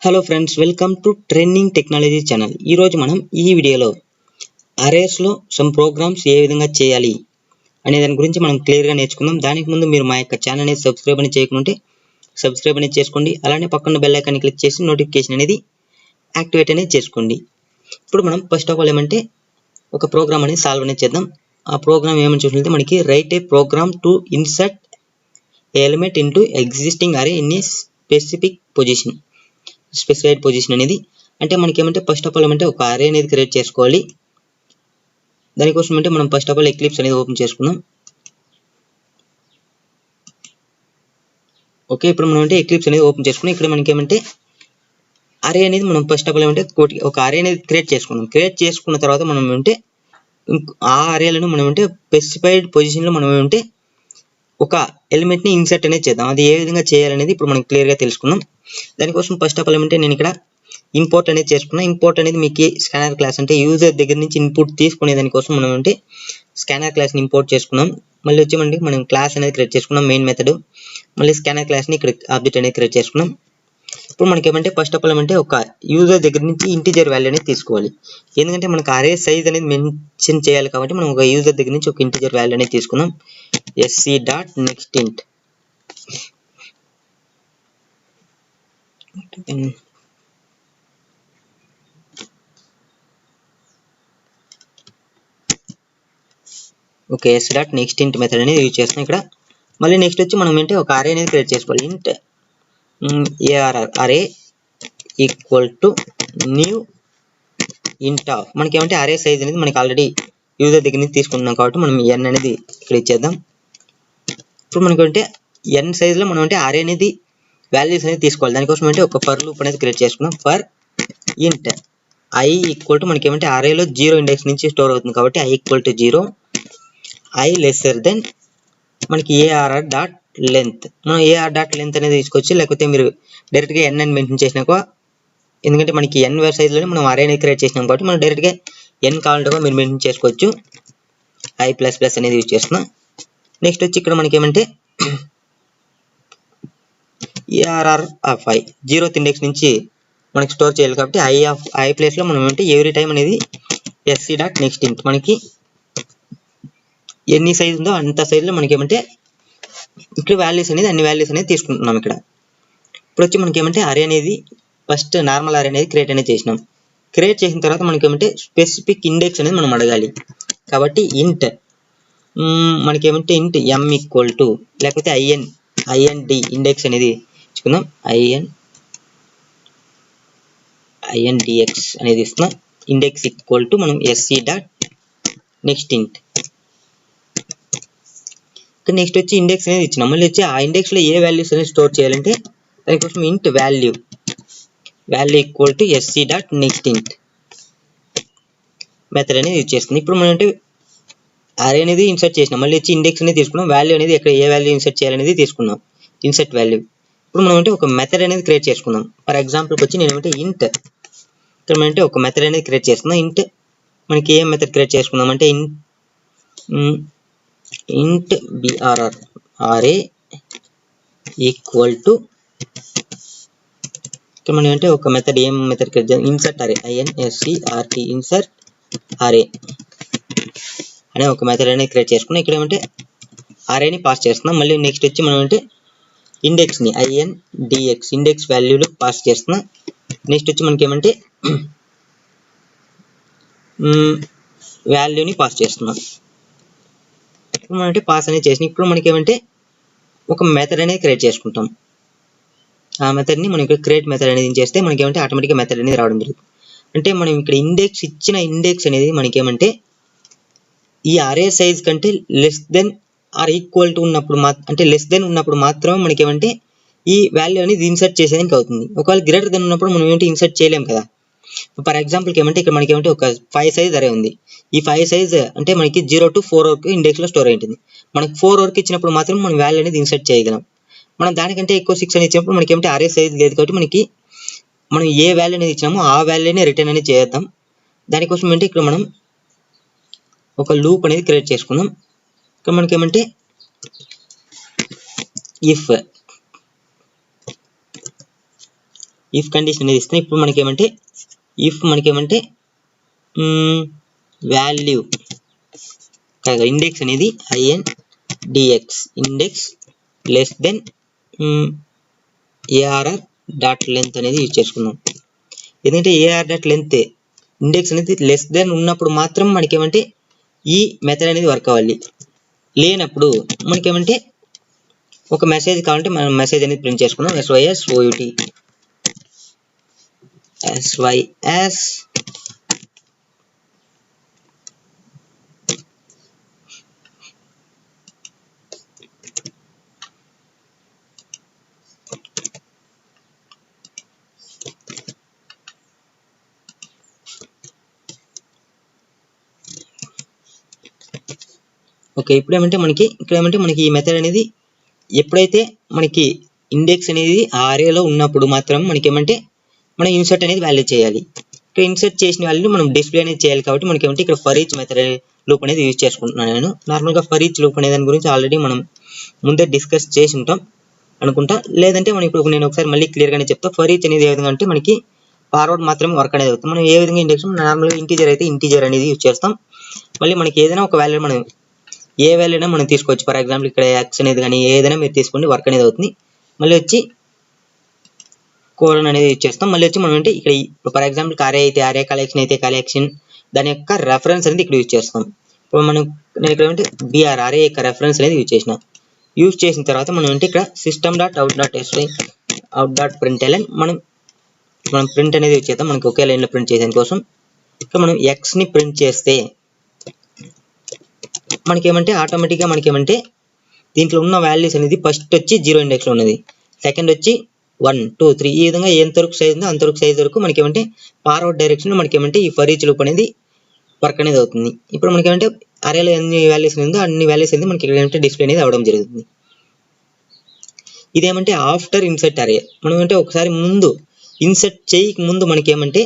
Hello friends, welcome to trending technology channel. ఈరోజు మనం ఈ వీడియోలో అరేస్లో సమ్ ప్రోగ్రామ్స్ ఏ విధంగా చేయాలి అనే దాని గురించి మనం క్లియర్గా నేర్చుకుందాం. దానికి ముందు మీరు మా యొక్క ఛానల్ అనేది సబ్స్క్రైబ్ అని చేయకుంటే సబ్స్క్రైబ్ అనేది చేసుకోండి. అలానే పక్కన బెల్ ఐకాన్ని క్లిక్ చేసి నోటిఫికేషన్ అనేది యాక్టివేట్ అనేది చేసుకోండి. ఇప్పుడు మనం ఫస్ట్ ఆఫ్ ఆల్ ఏమంటే ఒక ప్రోగ్రామ్ అనేది సాల్వ్ అనేది చేద్దాం. ఆ ప్రోగ్రామ్ ఏమని చూసినట్లయితే మనకి write a program to insert element into existing array in a specified position అనేది అంటే మనకి ఏమంటే ఫస్ట్ ఆఫ్ ఆల్ ఏమంటే ఒక అరే అనేది క్రియేట్ చేసుకోవాలి. దానికోసం అంటే మనం ఫస్ట్ ఆఫ్ ఆల్ ఎక్లిప్స్ అనేది ఓపెన్ చేసుకుందాం. ఓకే, ఇప్పుడు మనం అంటే ఎక్లిప్స్ అనేది ఓపెన్ చేసుకుని ఇక్కడ మనకి ఏమంటే అరే అనేది మనం ఫస్ట్ ఆఫ్ ఆల్ ఏమంటే ఒక అరే అనేది క్రియేట్ చేసుకున్నాం. క్రియేట్ చేసుకున్న తర్వాత మనం ఏమంటే ఆ అరేలను మనం అంటే స్పెసిఫైడ్ పొజిషన్లో మనం ఏమంటే ఒక ఎలిమెంట్ని ఇన్సర్ట్ అనేది చేద్దాం. అది ఏ విధంగా చేయాలనేది ఇప్పుడు మనం క్లియర్గా తెలుసుకుందాం. దానికోసం ఫస్ట్ ఆఫ్ ఆల్ ఏమంటే నేను ఇక్కడ ఇంపోర్ట్ అనేది చేసుకున్నా. ఇంపోర్ట్ అనేది మీకు స్కానర్ క్లాస్ అంటే యూజర్ దగ్గర నుంచి ఇన్పుట్ తీసుకునే దానికోసం మనం అంటే స్కానర్ క్లాస్ని ఇంపోర్ట్ చేసుకున్నాం. మళ్ళీ వచ్చి మనం క్లాస్ అనేది క్రియేట్ చేసుకున్నాం, మెయిన్ మెథడ్. మళ్ళీ స్కానర్ క్లాస్ని ఇక్కడ ఆబ్జెక్ట్ అనేది క్రియేట్ చేసుకున్నాం. ఇప్పుడు మనకి ఏమంటే ఫస్ట్ ఆఫ్ ఆల్ ఏమంటే ఒక యూజర్ దగ్గర నుంచి ఇంటిజర్ వాల్యూ అనేది తీసుకోవాలి. ఎందుకంటే మనకు అరే సైజ్ అనేది మెన్షన్ చేయాలి కాబట్టి మనం ఒక యూజర్ దగ్గర నుంచి ఒక ఇంటిజర్ వాల్యూ అనేది తీసుకుందాం. sc.nextInt ఓకే, s.nextInt మెథడ్ అనేది యూజ్ చేస్తున్నాం ఇక్కడ. మళ్ళీ నెక్స్ట్ వచ్చి మనం ఏంటి ఒక అరే అనేది క్రియేట్ చేసుకోవాలి. ఇంట్ array ఈక్వల్ టు న్యూ ఇంట్ ఆఫ్ మనకి ఏమంటే అరే సైజ్ అనేది మనకి ఆల్రెడీ యూజర్ దగ్గర నుంచి తీసుకుంటున్నాం కాబట్టి మనం n అనేది ఇక్కడ ఇచ్చేద్దాం. ఇప్పుడు మనకి అంటే n సైజ్లో మనం అంటే అరే అనేది వాల్యూస్ అనేది తీసుకోవాలి. దానికోసం అంటే ఒక ఫర్ లూప్ అనేది క్రియేట్ చేసుకున్నాం. For int i equal to మనకి ఏమంటే అరేలో 0 ఇండెక్స్ నుంచి స్టోర్ అవుతుంది కాబట్టి i equal to 0, i lesser than మనకి arr డాట్ లెంత్. మనం arr డాట్ లెంత్ అనేది తీసుకోవచ్చు, లేకపోతే మీరు డైరెక్ట్గా n అని మెన్షన్ చేసినాక, ఎందుకంటే మనకి n సైజ్లోనే మనం అరే అనేది క్రియేట్ చేసినాం కాబట్టి మనం డైరెక్ట్గా n కావాలంటే మీరు మెన్షన్ చేసుకోవచ్చు. i ప్లస్ ప్లస్ అనేది యూజ్ చేస్తున్నాం. నెక్స్ట్ వచ్చి ఇక్కడ మనకి ఏమంటే arr of i 0th index నుంచి మనకి స్టోర్ చేయాలి కాబట్టి i ప్లేస్లో మనం ఏమంటే ఎవ్రీ టైం అనేది sc.nextInt మనకి ఎన్ని సైజ్ ఉందో అంత సైజులో మనకి ఏమంటే ఇక్కడ వాల్యూస్ అనేది అన్ని వాల్యూస్ అనేది తీసుకుంటున్నాం ఇక్కడ. ఇప్పుడు వచ్చి మనకి ఏమంటే అరే అనేది ఫస్ట్ నార్మల్ అరే అనేది క్రియేట్ అనేది చేసినాం. క్రియేట్ చేసిన తర్వాత మనకి ఏమంటే స్పెసిఫిక్ ఇండెక్స్ అనేది మనం అడగాలి కాబట్టి ఇంట్ మనకి ఏమంటే ఇంట్ m ఈక్వల్ టు లేకపోతే ind ఇండెక్స్ అనేది ఇచ్చుకుందాం. indx అనేది ఇస్తున్నాం. ఇండెక్స్ ఈక్వల్ టు మనం sc.nextInt. నెక్స్ట్ వచ్చి ఇండెక్స్ అనేది ఇచ్చినాం. మళ్ళీ వచ్చి ఆ ఇండెక్స్లో ఏ వాల్యూస్ అనేది స్టోర్ చేయాలంటే దానికోసం ఇంట్ value equal to sc.nextInt method అనేది యూజ్ చేస్తుంది. ఇప్పుడు మనం అంటే అరే అనేది ఇన్సర్ట్ చేసినాం. మళ్ళీ వచ్చి ఇండెక్స్ అనేది తీసుకున్నాం. వాల్యూ అనేది ఎక్కడ ఏ వాల్యూ ఇన్సర్ట్ చేయాలనేది తీసుకున్నాం, ఇన్సర్ట్ వాల్యూ. ఇప్పుడు మనం అంటే ఒక మెథడ్ అనేది క్రియేట్ చేసుకుందాం. ఫర్ ఎగ్జాంపుల్కి వచ్చి నేను ఏమంటే ఇంట్ ఇక్కడ మనం అంటే ఒక మెథడ్ అనేది క్రియేట్ చేస్తున్నాం. ఇంట్ మనకి ఏ మెథడ్ క్రియేట్ చేసుకుందాం అంటే ఇంట్ brr array ఈక్వల్ టు ఇక్కడ మనం అంటే ఒక మెథడ్ ఏం మెథడ్ క్రియేట్ చేద్దాం, ఇన్సర్ట్ అరే ఇన్సర్ట్ అరే అనే ఒక మెథడ్ అనేది క్రియేట్ చేసుకున్నాం. ఇక్కడ ఏమంటే అరేని పాస్ చేస్తున్నాం. మళ్ళీ నెక్స్ట్ వచ్చి మనం అంటే ఇండెక్స్ని indx ఇండెక్స్ వాల్యూలు పాస్ చేస్తున్నాం. నెక్స్ట్ వచ్చి మనకి ఏమంటే వాల్యూని పాస్ చేస్తున్నాం. మనం అంటే పాస్ అనేది చేసిన ఇప్పుడు మనకి ఏమంటే ఒక మెథడ్ అనేది క్రియేట్ చేసుకుంటాం. ఆ మెథడ్ని మనం ఇక్కడ క్రియేట్ మెథడ్ అనేది చేస్తే మనకి ఏమంటే ఆటోమేటిక్గా మెథడ్ అనేది రావడం జరుగుతుంది. అంటే మనం ఇక్కడ ఇచ్చిన ఇండెక్స్ అనేది మనకి ఏమంటే ఈ అరే సైజ్ కంటే less than or equal to ఉన్నప్పుడు అంటే లెస్ దెన్ ఉన్నప్పుడు మాత్రమే మనకి ఏమంటే ఈ వాల్యూ అనేది ఇన్సర్ట్ చేసేదానికి అవుతుంది. ఒకవేళ గ్రేటర్ దెన్ ఉన్నప్పుడు మనం ఏమంటే ఇన్సర్ట్ చేయలేం కదా. ఫర్ ఎగ్జాంపుల్కి ఏమంటే ఇక్కడ మనకి ఏమంటే ఒక 5 సైజ్ అరే ఉంది. ఈ 5 సైజ్ అంటే మనకి 0 to 4 వరకు ఇండెక్స్లో స్టోర్ అయింటుంది. మనకి 4 వరకు ఇచ్చినప్పుడు మాత్రం మనం వాల్యూ అనేది ఇన్సర్ట్ చేయగలం. మనం దానికంటే ఎక్కువ 6 అని ఇచ్చినప్పుడు మనకి ఏమంటే అరే సైజ్ లేదు కాబట్టి మనకి మనం ఏ వాల్యూ అనేది ఇచ్చినామో ఆ వాల్యూని రిటర్న్ అనేది చేద్దాం. దానికోసం అంటే ఇక్కడ మనం ఒక లూప్ అనేది క్రియేట్ చేసుకుందాం. ఇక్కడ మనకి ఏమంటే if ఇఫ్ కండిషన్ అనేది ఇస్తాం. ఇప్పుడు మనకేమంటే ఇఫ్ మనకేమంటే వాల్యూ ఇండెక్స్ అనేది INDX index less than ARR dot length అనేది యూజ్ చేసుకుందాం. ఎందుకంటే ARR డాట్ లెంత్ ఇండెక్స్ అనేది లెస్ దెన్ ఉన్నప్పుడు మాత్రం మనకేమంటే ఈ మెథడ్ అనేది వర్క్ అవ్వాలి. లేనప్పుడు మనకేమంటే ఒక మెసేజ్ కావాలంటే మనం మెసేజ్ అనేది ప్రింట్ చేసుకున్నాం. SYS okay. ఇప్పుడు ఏమంటే మనకి ఇక్కడ ఏమంటే మనకి ఈ మెథడ్ అనేది ఎప్పుడైతే మనకి ఇండెక్స్ అనేది ఆరేలో ఉన్నప్పుడు మాత్రం మనకి ఏమంటే మనం ఇన్సర్ట్ అనేది వాల్యూ చేయాలి. ఇక్కడ ఇన్సర్ట్ చేసిన వాల్యూని మనం డిస్ప్లే అనేది చేయాలి. కాబట్టి మనకి ఏమంటే ఇక్కడ ఫర్ ఈచ్ మెథడ్ లూప్ అనేది యూజ్ చేసుకుంటున్నాను నేను. నార్మల్గా ఫర్ ఈచ్ లూప్ అనే దాని గురించి ఆల్రెడీ మనం ముందే డిస్కస్ చేసి ఉంటాం అనుకుంటా. లేదంటే మనం ఇప్పుడు నేను ఒకసారి మళ్ళీ క్లియర్గానే చెప్తా. ఫర్ ఈచ్ అనేది ఏ విధంగా అంటే మనకి ఫార్వర్డ్ మాత్రమే వర్క్ అనేది అవుతుంది. మనం ఏ విధంగా ఇండెక్స్ నార్మల్గా ఇంటీజర్ అయితే ఇంటీజర్ అనేది యూజ్ చేస్తాం. మళ్ళీ మనకి ఏదైనా ఒక వాల్యూ మనం ఏ వాల్యూ అయినా మనం తీసుకోవచ్చు. ఫర్ ఎగ్జాంపుల్ ఇక్కడ ఎక్స్ అనేది కానీ ఏదైనా మీరు తీసుకోండి వర్క్ అనేది అవుతుంది. మళ్ళీ వచ్చి కోలన్ అనేది యూజ్ చేస్తాం. మళ్ళీ వచ్చి మనం అంటే ఇక్కడ ఫర్ ఎగ్జాంపుల్ అరే అయితే అరే, కలెక్షన్ అయితే కలెక్షన్, దాని యొక్క రెఫరెన్స్ అనేది ఇక్కడ యూజ్ చేస్తాం. ఇప్పుడు మనం నేను ఇక్కడ అంటే BR అరే యొక్క రెఫరెన్స్ అనేది యూజ్ చేసిన తర్వాత మనం అంటే ఇక్కడ system.out.sy out.println మనం ప్రింట్ అనేది యూజ్ చేద్దాం. మనకి ఒకే లైన్లో ప్రింట్ చేసే కోసం ఇక్కడ మనం ఎక్స్ని ప్రింట్ చేస్తే మనకేమంటే ఆటోమేటిక్గా మనకేమంటే దీంట్లో ఉన్న వాల్యూస్ అనేది ఫస్ట్ వచ్చి 0 ఇండెక్స్లో ఉన్నది, సెకండ్ వచ్చి 1 2 3 ఈ విధంగా ఎంతవరకు సైజ్ ఉందో అంతవరకు సైజ్ వరకు మనకేమంటే ఫార్వర్డ్ డైరెక్షన్ మనకేమంటే ఈ ఫర్ ఈచ్ లూప్ అనేది వర్క్ అనేది అవుతుంది. ఇప్పుడు మనకేమంటే అరేలో ఎన్ని వాల్యూస్ ఉందో అన్ని వాల్యూస్ అనేది మనకి ఇక్కడ డిస్ప్లే అనేది అవ్వడం జరుగుతుంది. ఇదేమంటే ఆఫ్టర్ ఇన్సర్ట్ అరే. మనం అంటే ఒకసారి ముందు ఇన్సర్ట్ చేయక ముందు మనకేమంటే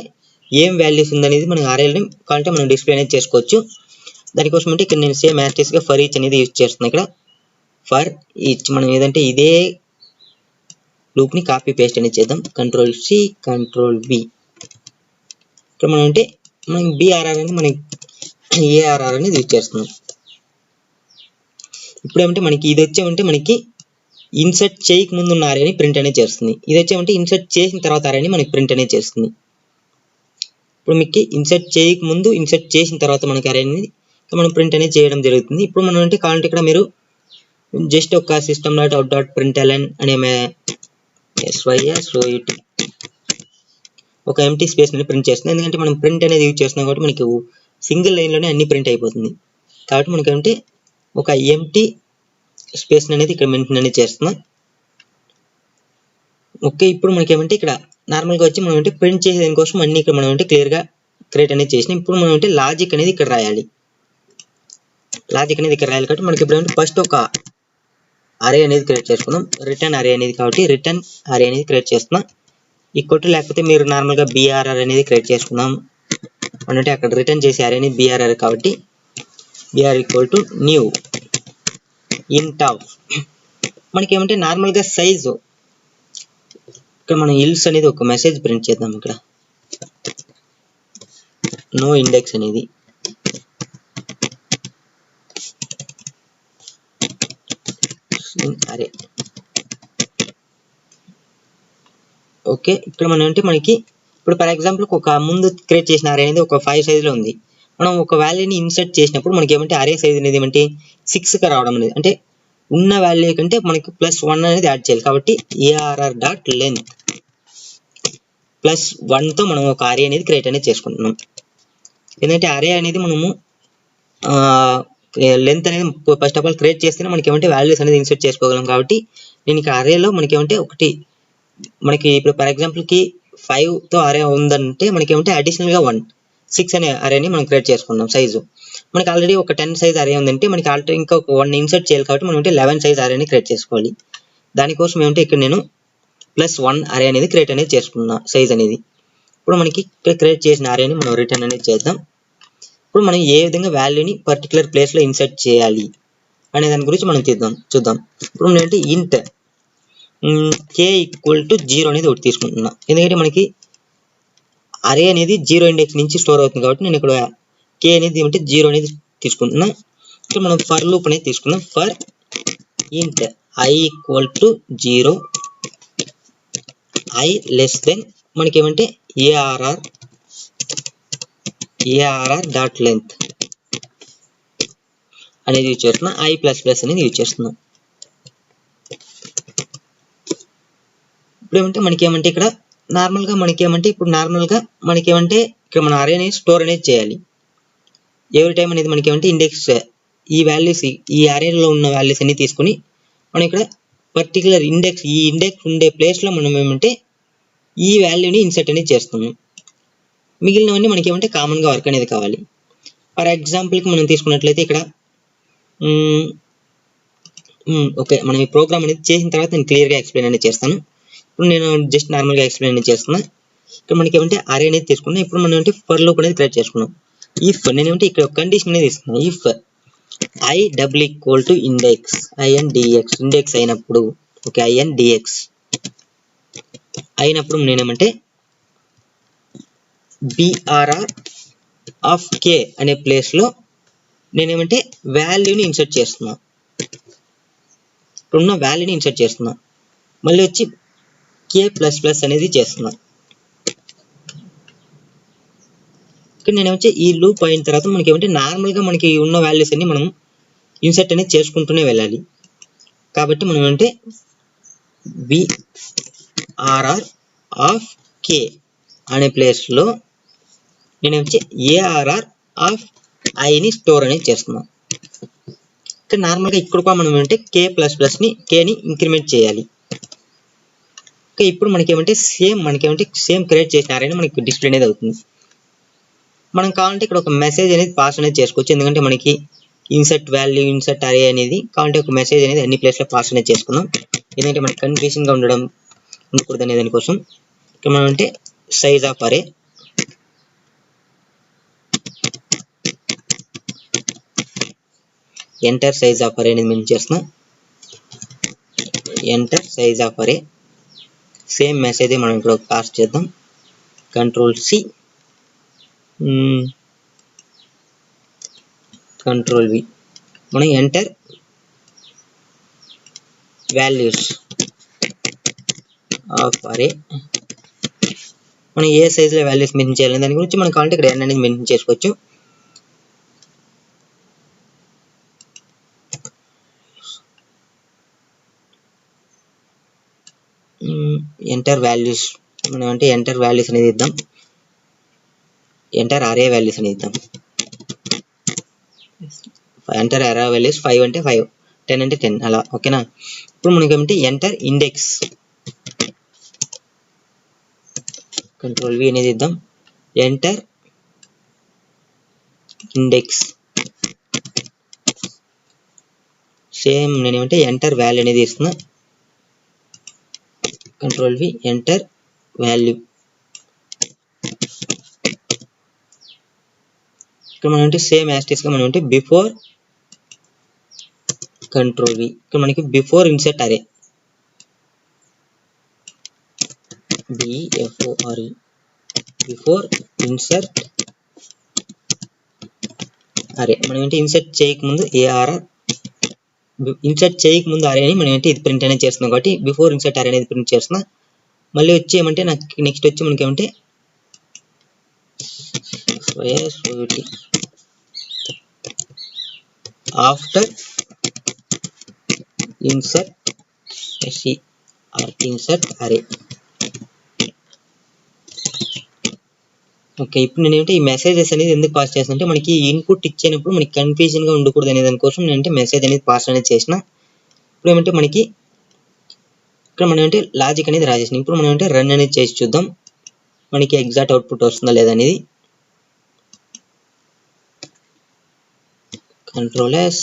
ఏం వాల్యూస్ ఉందనేది మనం అరేని కావాలంటే మనం డిస్ప్లే అనేది చేసుకోవచ్చు. దానికోసం అంటే ఇక్కడ నేను సేమ్ యాస్టిస్గా ఫర్ ఈచ్ అనేది యూజ్ చేస్తున్నాను. ఇక్కడ ఫర్ ఈచ్ మనం ఏదంటే ఇదే లూప్ని కాపీ పేస్ట్ అనేది చేద్దాం. Ctrl+C Ctrl+V. ఇక్కడ మనం అంటే మనం BRR అనేది మనం ARR అనేది యూజ్ చేస్తున్నాం. ఇప్పుడు ఏమంటే మనకి ఇది వచ్చేమంటే మనకి ఇన్సర్ట్ చేయక ముందు ఉన్న అరేని ప్రింట్ అనేది చేస్తుంది. ఇది వచ్చేమంటే ఇన్సర్ట్ చేసిన తర్వాత అరేని మనకి ప్రింట్ అనేది చేస్తుంది. ఇప్పుడు మీకు ఇన్సర్ట్ చేయక ముందు ఇన్సర్ట్ చేసిన తర్వాత మనకి అరే అనేది మనం ప్రింట్ అనేది చేయడం జరుగుతుంది. ఇప్పుడు మనం అంటే కావాలంటే ఇక్కడ మీరు జస్ట్ ఒక system.out.println అనే SYS ఒక ఎంటీ స్పేస్ అనేది ప్రింట్ చేస్తుంది. ఎందుకంటే మనం ప్రింట్ అనేది యూజ్ చేస్తున్నాం కాబట్టి మనకి సింగిల్ లైన్లోనే అన్ని ప్రింట్ అయిపోతుంది. కాబట్టి మనకి అంటే ఒక ఎంటీ స్పేస్ అనేది ఇక్కడ మెన్షన్ అనేది చేస్తున్నాం. ఓకే. ఇప్పుడు మనకి ఏమంటే ఇక్కడ నార్మల్గా వచ్చి మనం అంటే ప్రింట్ చేసే దానికోసం అన్ని ఇక్కడ మనం అంటే క్లియర్గా క్రియేట్ అనేది చేసినాం. ఇప్పుడు మనం అంటే లాజిక్ అనేది ఇక్కడ రాయాలి. కాబట్టి మనకి ఇప్పుడు అంటే ఫస్ట్ ఒక అరే అనేది క్రియేట్ చేసుకుందాం. రిటర్న్ అరే అనేది కాబట్టి రిటర్న్ అరే అనేది క్రియేట్ చేస్తున్నాం. ఈక్వల్ లేకపోతే మీరు నార్మల్గా BRR అనేది క్రియేట్ చేసుకుందాం అంటే అక్కడ రిటర్న్ చేసే అరే అనేది BRR కాబట్టి BR = న్యూ ఇంట్ ఆఫ్ మనకి ఏమంటే నార్మల్గా సైజు ఇక్కడ మనం ఇల్స్ అనేది ఒక మెసేజ్ ప్రింట్ చేద్దాం. ఇక్కడ నో ఇండెక్స్ అనేది అరే. ఓకే. ఇక్కడ మనం అంటే మనకి ఇప్పుడు ఫర్ ఎగ్జాంపుల్ ఒక ముందు క్రియేట్ చేసిన అరే అనేది ఒక 5 సైజులో ఉంది. మనం ఒక వాల్యూని ఇన్సర్ట్ చేసినప్పుడు మనకి ఏమంటే అరే సైజ్ అనేది ఏమంటే 6గా రావడం అనేది అంటే ఉన్న వాల్యూ కంటే మనకి +1 అనేది యాడ్ చేయాలి. కాబట్టి ARR.length +1తో మనం ఒక అరే అనేది క్రియేట్ అనేది చేసుకుంటున్నాం. ఎందుకంటే అరే అనేది మనము లెంత్ అనేది ఫస్ట్ ఆఫ్ ఆల్ క్రియేట్ చేస్తేనే మనకి ఏమంటే వాల్యూస్ అనేది ఇన్సర్ట్ చేసుకోగలం. కాబట్టి నేను ఇక అరేలో మనకి ఏమంటే ఒకటి మనకి ఇప్పుడు ఫర్ ఎగ్జాంపుల్కి 5తో అరే ఉందంటే మనకి ఏమంటే అడిషనల్గా 6 అనే అరేని మనం క్రియేట్ చేసుకున్నాం. సైజు మనకి ఆల్రెడీ ఒక 10 సైజ్ అరే ఉందంటే మనకి ఆల్రెడీ ఇంకా ఒక 1 ఇన్సర్ట్ చేయాలి. కాబట్టి మనం అంటే 11 సైజ్ అరేని క్రియేట్ చేసుకోవాలి. దానికోసం ఏమంటే ఇక్కడ నేను +1 అరే అనేది క్రియేట్ అనేది చేసుకున్నా సైజ్ అనేది. ఇప్పుడు మనకి ఇక్కడ క్రియేట్ చేసిన అరేని మనం రిటర్న్ అనేది చేద్దాం. ఇప్పుడు మనం ఏ విధంగా వాల్యూని పర్టికులర్ ప్లేస్లో ఇన్సర్ట్ చేయాలి అనే దాని గురించి మనం చూద్దాం. ఇప్పుడు ఏంటంటే k ఈక్వల్ టు 0 అనేది ఒకటి తీసుకుంటున్నా, ఎందుకంటే మనకి అరే అనేది 0 ఇండెక్స్ నుంచి స్టోర్ అవుతుంది కాబట్టి నేను ఇక్కడ k అనేది ఏమంటే 0 అనేది తీసుకుంటున్నా. ఇక్కడ మనం ఫర్ లూప్ అనేది తీసుకున్నాం. For int i equal to 0, i less than మనకి ఏమంటే arr డాట్ లెంత్ అనేది యూజ్ చేస్తున్నా, i ప్లస్ ప్లస్ అనేది యూజ్ చేస్తున్నాం. ఇప్పుడు ఏమంటే మనకి ఏమంటే ఇక్కడ నార్మల్గా ఇక్కడ మన అరే అనేది స్టోర్ అనేది చేయాలి. ఎవ్రీ టైం అనేది మనకి ఏమంటే ఇండెక్స్ ఈ వాల్యూస్ ఈ అరేలో ఉన్న వాల్యూస్ అన్ని తీసుకొని మనం ఇక్కడ పర్టికులర్ ఇండెక్స్ ఈ ఇండెక్స్ ఉండే ప్లేస్లో మనం ఏమంటే ఈ వాల్యూని ఇన్సర్ట్ అనేది చేస్తున్నాం. మిగిలినవన్నీ మనకి ఏమంటే కామన్గా వర్క్ అనేది కావాలి. ఫర్ ఎగ్జాంపుల్కి మనం తీసుకున్నట్లయితే ఇక్కడ ఓకే, మనం ఈ ప్రోగ్రామ్ అనేది చేసిన తర్వాత నేను క్లియర్గా ఎక్స్ప్లెయిన్ అనేది చేస్తాను. ఇప్పుడు నేను జస్ట్ నార్మల్గా ఎక్స్ప్లెయిన్ అనేది చేస్తున్నా. ఇక్కడ మనకి ఏమంటే అరే అనేది తీసుకున్నాం. ఇప్పుడు మనం ఏమంటే ఫర్ లూప్ అనేది క్రియేట్ చేసుకున్నాం. ఇఫ్ నేను ఏమంటే ఇక్కడ కండిషన్ అనేది ఇస్తున్నాను. If i double equal to index index అయినప్పుడు ఓకే అయినప్పుడు నేనేమంటే brr ఆఫ్ k అనే ప్లేస్లో నేనేమంటే వాల్యూని ఇన్సర్ట్ చేస్తున్నా. ఇప్పుడున్న వాల్యూని ఇన్సర్ట్ చేస్తున్నా. మళ్ళీ వచ్చి k ప్లస్ ప్లస్ అనేది చేస్తున్నా. ఇక్కడ నేనేమంటే ఈ లూప్ అయిన తర్వాత మనకి ఏమంటే నార్మల్గా మనకి ఉన్న వాల్యూస్ అన్ని మనం ఇన్సర్ట్ అనేది చేసుకుంటూనే వెళ్ళాలి. కాబట్టి మనం ఏమంటే brr ఆఫ్ k అనే ప్లేస్లో నేనేమంటే arr ఆఫ్ iని స్టోర్ అనేది చేస్తున్నాం. ఇక్కడ నార్మల్గా ఇక్కడ కూడా మనం ఏమంటే k ప్లస్ ప్లస్ని kని ఇంక్రిమెంట్ చేయాలి. ఓకే, ఇప్పుడు మనకేమంటే సేమ్ క్రియేట్ చేసిన అరేని మనకి డిస్ప్లే అనేది అవుతుంది. మనం కావాలంటే ఇక్కడ ఒక మెసేజ్ అనేది పాస్ అనేది చేసుకోవచ్చు, ఎందుకంటే మనకి ఇన్సర్ట్ వాల్యూ ఇన్సర్ట్ అరే అనేది కావాలంటే ఒక మెసేజ్ అనేది అన్ని ప్లేస్లో పాస్ అనేది చేసుకున్నాం. ఎందుకంటే మనకి కన్ఫ్యూజన్గా ఉండకూడదు అనే దానికోసం ఇక్కడ మనం అంటే సైజ్ ఆఫ్ అరే ఎంటర్ సైజ్ ఆఫ్ అరే అనేది మేము చేస్తున్నాం. ఎంటర్ సైజ్ ఆఫ్ అరే సేమ్ మెసేజ్ మనం ఇక్కడ పాస్ చేద్దాం. Ctrl+C Ctrl+V మనం ఎంటర్ వాల్యూస్ ఆఫ్ అరే మనం ఏ సైజులో వాల్యూస్ మెన్షన్ చేయాలని దాని గురించి మనం కావాలంటే ఇక్కడ n అనేది మెన్షన్ చేసుకోవచ్చు. ఎంటర్ వాల్యూస్ మనం అంటే ఎంటర్ వాల్యూస్ అనేది ఇద్దాం. ఎంటర్ అరే వాల్యూస్ అనేది ఇద్దాం. ఎంటర్ అరే వాల్యూస్ 5 అంటే 5, 10 అంటే 10 అలా ఓకేనా. ఇప్పుడు మనకి ఏమంటే ఎంటర్ ఇండెక్స్ Ctrl+V అనేది ఇద్దాం. ఎంటర్ ఇండెక్స్ సేమ్ నేను ఏమంటే ఎంటర్ వాల్యూ అనేది ఇస్తున్నా. Ctrl+V ఎంటర్ వాల్యూ ఇక్కడ మనం అంటే సేమ్ యాస్టిస్గా మనం అంటే బిఫోర్ Ctrl+V ఇక్కడ మనకి బిఫోర్ ఇన్సర్ట్ అరే BFORE బిఫోర్ ఇన్సర్ట్ అరే మనం ఏంటి ఇన్సర్ట్ చేయకముందు ఇన్సర్ట్ చేయకముందు అరే అని మనం ఏంటి ఇది ప్రింట్ అనేది చేస్తున్నాం కాబట్టి బిఫోర్ ఇన్సర్ట్ అరే అనేది ప్రింట్ చేస్తున్నా. మళ్ళీ వచ్చి ఏమంటే నాకు నెక్స్ట్ వచ్చి మనకి ఏమంటే ఆఫ్టర్ ఇన్సర్ట్ అరే ఓకే. ఇప్పుడు నేను ఏంటి ఈ మెసేజెస్ అనేది ఎందుకు పాస్ చేస్తానంటే మనకి ఇన్పుట్ ఇచ్చేటప్పుడు మనకి కన్ఫ్యూజన్గా ఉండకూడదు అనే దానికోసం నేను మెసేజ్ అనేది పాస్ అనేది చేసిన. ఇప్పుడు ఏమంటే మనకి ఇక్కడ మనం అంటే లాజిక్ అనేది రాసేసిన. ఇప్పుడు మనం అంటే రన్ అనేది చేసి చూద్దాం మనకి ఎగ్జాక్ట్ అవుట్పుట్ వస్తుందా లేదా అనేది. Ctrl+S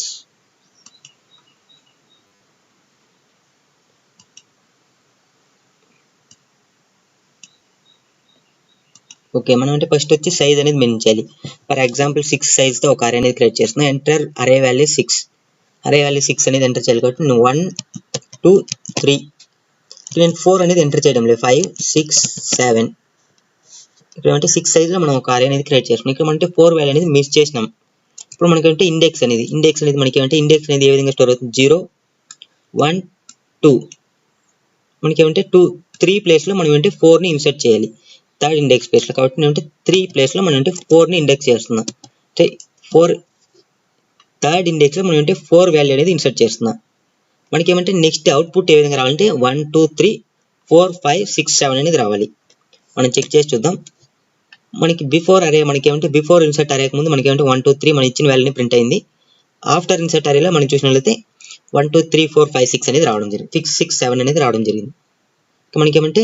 okay. మనం అంటే ఫస్ట్ వచ్చి సైజ్ అనేది మెన్షన్ చేయాలి. ఫర్ ఎగ్జాంపుల్ 6 సైజ్తో ఒక అరే అనేది క్రియేట్ చేస్తున్నాం. ఎంటర్ అరే వాల్యూ 6 అనేది ఎంటర్ చేయాలి కాబట్టి 1 2 3 నేను 4 అనేది ఎంటర్ చేయడం లేదు, 5 6 7 ఇక్కడ అంటే 6 సైజ్ లో మనం ఒక అరే అనేది క్రియేట్ చేసుకున్నాం. ఇక్కడ అంటే 4 వాల్యూ అనేది మిస్ చేసినాం. ఇప్పుడు మనకంటే ఇండెక్స్ అనేది మనకి ఏమంటే ఇండెక్స్ అనేది ఏ విధంగా స్టోర్ అవుతుంది, 0 1 2 మనకి ఏమంటే 3 ప్లేస్ లో మనం అంటే 4 ని ఇన్సర్ట్ చేయాలి థర్డ్ ఇండెక్స్ ప్లేస్ లో. కాబట్టి నేను 3 ప్లేస్ లో మనం అంటే 4 ని ఇండెక్స్ చేస్తున్నాం. అంటే 4 థర్డ్ ఇండెక్స్ లో మనం అంటే 4 వాల్యూ అనేది ఇన్సర్ట్ చేస్తున్నాం. మనకి ఏమంటే నెక్స్ట్ అవుట్పుట్ ఏ విధంగా రావాలంటే 1 2 3 4 5 6 7 అనేది రావాలి. మనం చెక్ చేసి చూద్దాం. మనకి బిఫోర్ అరే మనకి ఏమంటే బిఫోర్ ఇన్సర్ట్ అరేకి ముందు మనకి ఏమంటే 1 2 3 మనం ఇచ్చిన వాల్యూని ప్రింట్ అయింది. ఆఫ్టర్ ఇన్సర్ట్ అరేలో మనం చూసినట్లయితే 1 2 3 4 5 6 అనేది రావడం జరిగింది, 6 7 అనేది రావడం జరిగింది. మనకి ఏమంటే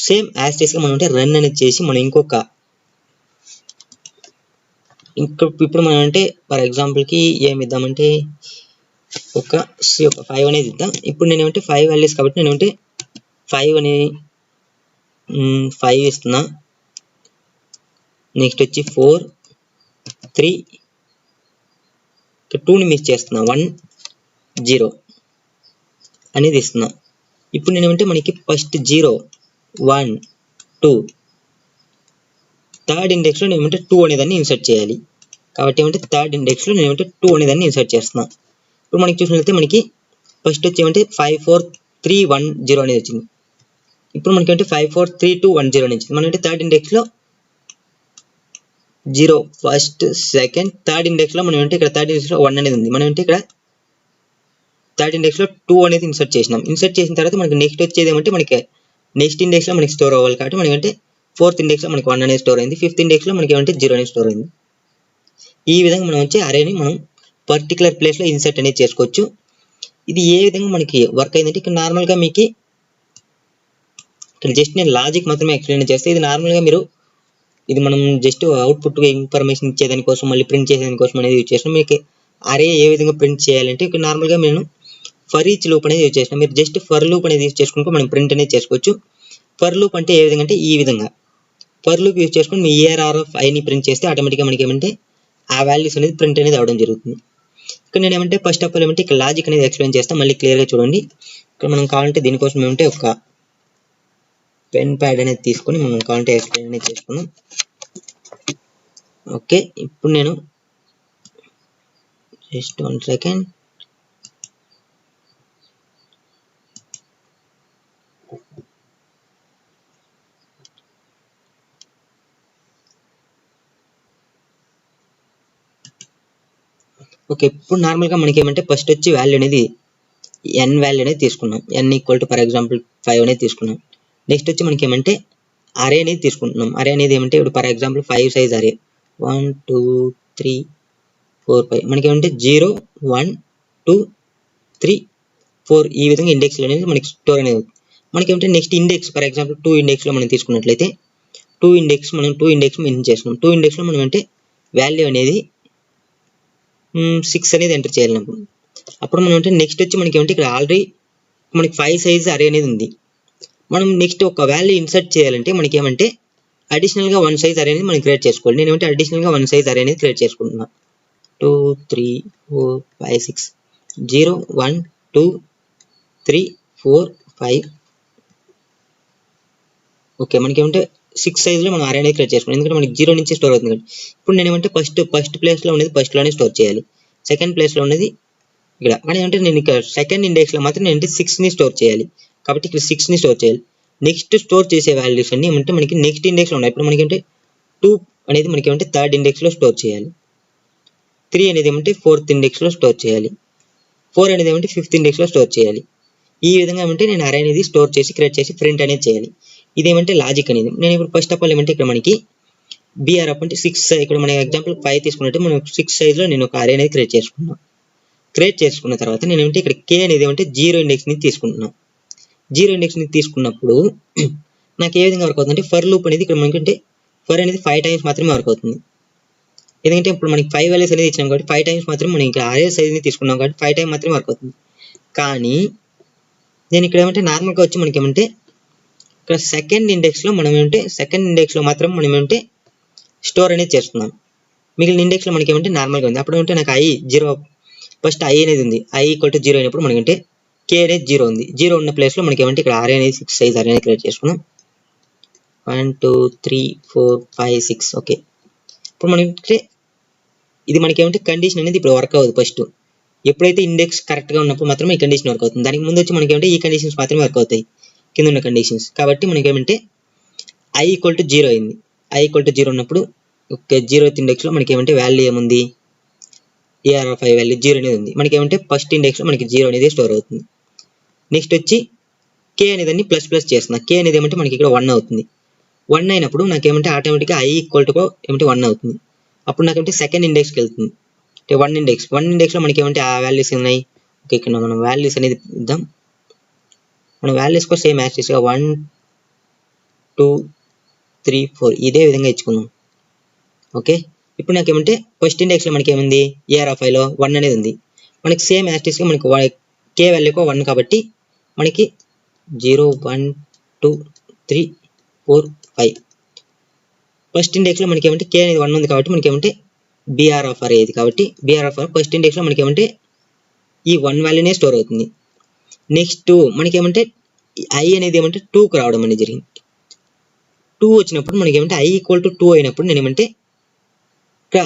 సేమ్ యాజ్ టీస్ గా మనం అంటే రన్ అనేది చేసి మనం ఇప్పుడు మనం అంటే ఫర్ ఎగ్జాంపుల్ కి ఏమి ఇద్దామంటే ఒక 5 అనేది ఇద్దాం. ఇప్పుడు నేను ఏమంటే 5 వాల్యూస్ కాబట్టి నేను అంటే 5 అనేది 5 ఇస్తున్నా. నెక్స్ట్ వచ్చి 4 3 2 ని మిస్ చేస్తున్నా, 1 0 అనేది ఇస్తున్నా. ఇప్పుడు నేను ఏమంటే మనకి ఫస్ట్ 0 1 2 థర్డ్ ఇండెక్స్ లో నేను ఏమంటే 2 అనేదాన్ని ఇన్సర్ట్ చేయాలి. కాబట్టి ఏమంటే థర్డ్ ఇండెక్స్ లో నేను ఏమంటే 2 అనేదాన్ని ఇన్సర్ట్ చేస్తున్నా. ఇప్పుడు మనకి చూసినట్లయితే మనకి ఫస్ట్ వచ్చి ఏమంటే 5 4 3 1 0 అనేది వచ్చింది. ఇప్పుడు మనకి అంటే 5 4 3 2 1 0 అనేది వచ్చింది. మనం అంటే థర్డ్ ఇండెక్స్ లో 0 ఫస్ట్ సెకండ్ థర్డ్ ఇండెక్స్ లో మనం అంటే ఇక్కడ థర్డ్ ఇండెక్స్ లో 1 అనేది ఉంది. మనం అంటే ఇక్కడ థర్డ్ ఇండెక్స్ లో 2 అనేది ఇన్సర్ట్ చేసినాం. ఇన్సర్ట్ చేసిన తర్వాత మనకి నెక్స్ట్ వచ్చేది ఏమంటే మనకి నెక్స్ట్ ఇండెక్స్ లో మనకి స్టోర్ అవ్వాలి. కాబట్టి మనకి అంటే ఫోర్త్ ఇండెక్స్ లో మనకి 1 అనేది స్టోర్ అయింది. ఫిఫ్త్ ఇండెక్స్ లో మనకి ఏమంటే 0 అనేది స్టోర్ అయింది. ఈ విధంగా మనం వచ్చి అరేని మనం పర్టికులర్ ప్లేస్ లో ఇన్సర్ట్ అనేది చేసుకోవచ్చు. ఇది ఏ విధంగా మనకి వర్క్ అయిందంటే ఇక్కడ నార్మల్ గా మీకు ఇక్కడ జస్ట్ నేను లాజిక్ మాత్రమే ఎక్స్ప్లెయిన్ చేస్తే, ఇది నార్మల్ గా మీరు ఇది మనం జస్ట్ అవుట్పుట్ ఇన్ఫర్మేషన్ ఇచ్చేదాని కోసం మళ్ళీ ప్రింట్ చేసేదాని కోసం అనేది యూజ్ చేస్తాం. మీకు అరే ఏ విధంగా ప్రింట్ చేయాలంటే ఇక్కడ నార్మల్ గా నేను ఫర్ ఈచ్ లూప్ అనేది యూజ్ చేస్తాను. మీరు జస్ట్ ఫర్ లూప్ అనేది యూజ్ చేసుకుంటే మనం ప్రింట్ అనేది చేసుకోవచ్చు. ఫర్ లూప్ అంటే ఏ విధంగా అంటే ఈ విధంగా ఫర్ లూప్ యూజ్ చేసుకుని మీ ఏఆర్ ఆఫ్ ఐని ప్రింట్ చేస్తే ఆటోమేటిక్గా మనకి ఏమంటే ఆ వాల్యూస్ అనేది ప్రింట్ అనేది అవడం జరుగుతుంది. ఇక్కడ నేను ఏమంటే ఫస్ట్ ఆఫ్ ఆల్ ఏమంటే ఇక్కడ లాజిక్ అనేది ఎక్స్ప్లెయిన్ చేస్తాను, మళ్ళీ క్లియర్గా చూడండి. ఇక్కడ మనం కావాలంటే దీనికోసం ఏమంటే ఒక పెన్ ప్యాడ్ అనేది తీసుకొని మనం కావాలంటే ఎక్స్ప్లెయిన్ అనేది చేసుకుందాం. ఓకే, ఇప్పుడు నేను జస్ట్ 1 సెకండ్. ఓకే, ఇప్పుడు నార్మల్గా మనకి ఏమంటే ఫస్ట్ వచ్చి వాల్యూ అనేది n వాల్యూ అనేది తీసుకున్నాం. n equal to for example 5 అనేది తీసుకున్నాం. నెక్స్ట్ వచ్చి మనకి ఏమంటే అరే అనేది తీసుకుంటున్నాం. అరే అనేది ఏమంటే ఇప్పుడు ఫర్ ఎగ్జాంపుల్ 5 సైజ్ అరే 1 2 3 4 5 మనకి ఏమంటే 0 1 2 3 4 ఈ విధంగా ఇండెక్స్ అనేది మనకి స్టోర్ అనేది అవుతుంది. మనకి ఏమంటే next index for example 2 index లో మనం తీసుకున్నట్లయితే 2 ఇండెక్స్ మెన్షన్ చేసుకున్నాం. 2 ఇండెక్స్ లో మనం అంటే వాల్యూ అనేది 6 అనేది ఎంటర్ చేయాలి. అప్పుడు మనం అంటే నెక్స్ట్ వచ్చి మనకి ఏమంటే ఇక్కడ ఆల్రెడీ మనకి 5 సైజ్ అరే అనేది ఉంది. మనం నెక్స్ట్ ఒక వాల్యూ ఇన్సర్ట్ చేయాలంటే మనకి ఏమంటే అడిషనల్ గా 1 సైజ్ అరే అనేది మనం క్రియేట్ చేసుకోవాలి. నేను ఏమంటే అడిషనల్ గా 1 సైజ్ అరే అనేది క్రియేట్ చేసుకుంటున్నా. 2 3 4 5 6 0 1 2 3 4 5. ఓకే, మనకి ఏమంటే 6 సైజ్ లో మనం అరే అనేది క్రియేట్ చేసుకున్నాం, ఎందుకంటే మనకి 0 నుంచి స్టోర్ అవుతుంది. ఇప్పుడు నేను ఏమంటే ఫస్ట్ ప్లేస్ లో ఉన్నది ఫస్ట్ లోనే స్టోర్ చేయాలి, సెకండ్ ప్లేస్ లో ఉన్నది ఇక్కడ. కానీ అంటే నేను ఇక్కడ సెకండ్ ఇండెక్స్ లో మాత్రం నేను 6 ని స్టోర్ చేయాలి. కాబట్టి ఇక్కడ 6 ని స్టోర్ చేయాలి. నెక్స్ట్ స్టోర్ చేసే వాల్యూస్ అన్ని ఏమంటే మనకి నెక్స్ట్ ఇండెక్స్ లో ఉన్నాయి. ఇప్పుడు మనకి అంటే 2 అనేది మనకి ఏమంటే థర్డ్ ఇండెక్స్ లో స్టోర్ చేయాలి. 3 అనేది ఏమంటే ఫోర్త్ ఇండెక్స్ లో స్టోర్ చేయాలి. 4 అనేది ఏమంటే ఫిఫ్త్ ఇండెక్స్ లో స్టోర్ చేయాలి. ఈ విధంగా ఏమంటే నేను అరే అనేది స్టోర్ చేసి క్రియేట్ చేసి ప్రింట్ అనేది చేయాలి. ఇదేమంటే లాజిక్ అనేది. నేను ఇప్పుడు ఫస్ట్ ఆఫ్ ఆల్ ఏమంటే ఇక్కడ మనకి బిఆర్ అప్ అంటే 6 ఇక్కడ మన ఎగ్జాంపుల్ 5 తీసుకున్నట్టు మనం 6 సైజ్ లో నేను ఒక అరే అనేది క్రియేట్ చేసుకున్నాను. క్రియేట్ చేసుకున్న తర్వాత నేను ఏమంటే ఇక్కడ k అనేది ఏమంటే 0 ఇండెక్స్ ని తీసుకుంటున్నాను. 0 ఇండెక్స్ ని తీసుకున్నప్పుడు నాకు ఏ విధంగా వర్క్ అవుతుంది అంటే ఫర్ లూప్ అనేది ఇక్కడ మనకంటే ఫర్ అనేది 5 టైమ్స్ మాత్రమే వర్క్ అవుతుంది. ఎందుకంటే ఇప్పుడు మనకి 5 వాల్యూస్ అనేది ఇచ్చినాం కాబట్టి 5 టైమ్స్ మాత్రమే మనం ఇంకా అరే సైజ్ ని తీసుకున్నాం కాబట్టి 5 టైమ్స్ మాత్రమే వర్క్ అవుతుంది. కానీ నేను ఇక్కడ ఏమంటే నార్మల్ గా వచ్చి మనకి ఏమంటే ఇక్కడ సెకండ్ ఇండెక్స్ లో మనం ఏమంటే సెకండ్ ఇండెక్స్ లో మాత్రం మనం ఏమంటే స్టోర్ అనేది చేస్తున్నాం. మిగిలిన ఇండెక్స్ లో మనకి ఏమంటే నార్మల్ గా ఉంది. అప్పుడు అంటే నాకు i 0 ఫస్ట్ i అనేది ఉంది. i ఈక్వల్ టు 0 అయినప్పుడు మనకంటే కే అనేది 0 ఉంది. 0 ఉన్న ప్లేస్లో మనకి ఏమంటే ఇక్కడ అరే అనేది 6 సైజ్ అరే అనేది క్రియేట్ చేసుకున్నాం. 1 2 3 4 5 6 ఓకే. ఇప్పుడు మనకి ఇది మనకి ఏమంటే కండిషన్ అనేది ఇప్పుడు వర్క్ అవ్వదు. ఫస్ట్ ఎప్పుడైతే ఇండెక్స్ కరెక్ట్గా ఉన్నప్పుడు మాత్రమే ఈ కండిషన్ వర్క్ అవుతుంది. దానికి ముందు వచ్చి మనకి ఏమంటే ఈ కండిషన్స్ మాత్రమే వర్క్ అవుతాయి, కింద ఉన్న కండిషన్స్. కాబట్టి మనకి ఏమంటే i = 0 అయింది. i = 0 ఉన్నప్పుడు ఓకే 0th ఇండెక్స్లో మనకి ఏమంటే వాల్యూ ఏముంది, ar/i వాల్యూ 0 అనేది ఉంది. మనకి ఏమంటే ఫస్ట్ ఇండెక్స్లో మనకి 0 అనేది స్టోర్ అవుతుంది. నెక్స్ట్ వచ్చి k అనేది ప్లస్ ప్లస్ చేస్తున్నా. k అనేది ఏమంటే మనకి ఇక్కడ 1 అవుతుంది. 1 అయినప్పుడు నాకు ఏమంటే ఆటోమేటిక్గా i = 1 అవుతుంది. అప్పుడు నాకేమంటే సెకండ్ ఇండెక్స్కి వెళ్తుంది. అంటే 1 ఇండెక్స్లో మనకి ఏమంటే ఆ వాల్యూస్ ఉన్నాయి. ఓకే, ఇక్కడ మనం వాల్యూస్ అనేది ఇద్దాం. మనం వాల్యూస్ కూడా సేమ్ యాక్సిస్గా 1 2 3 4 ఇదే విధంగా ఇచ్చుకుందాం. ఓకే, ఇప్పుడు నాకేమంటే ఫస్ట్ ఇండెక్స్లో మనకి ఏముంది, ar/iలో 1 అనేది ఉంది. మనకి సేమ్ యాక్సిస్గా మనకి k వాల్యూ 1 కాబట్టి మనకి 0 1 2 3 4 5 ఫస్ట్ ఇండెక్స్లో మనకి ఏమంటే k అనేది 1 ఉంది కాబట్టి మనకి ఏమంటే br/array ఇది కాబట్టి br/array ఫస్ట్ ఇండెక్స్లో మనకి ఏమంటే ఈ 1 వాల్యూనే స్టోర్ అవుతుంది. నెక్స్ట్ మనకి ఏమంటే i అనేది ఏమంటే 2కు రావడం అనేది జరిగింది. 2 వచ్చినప్పుడు మనకి ఏమంటే i = 2 అయినప్పుడు నేను ఏమంటే ఇక్కడ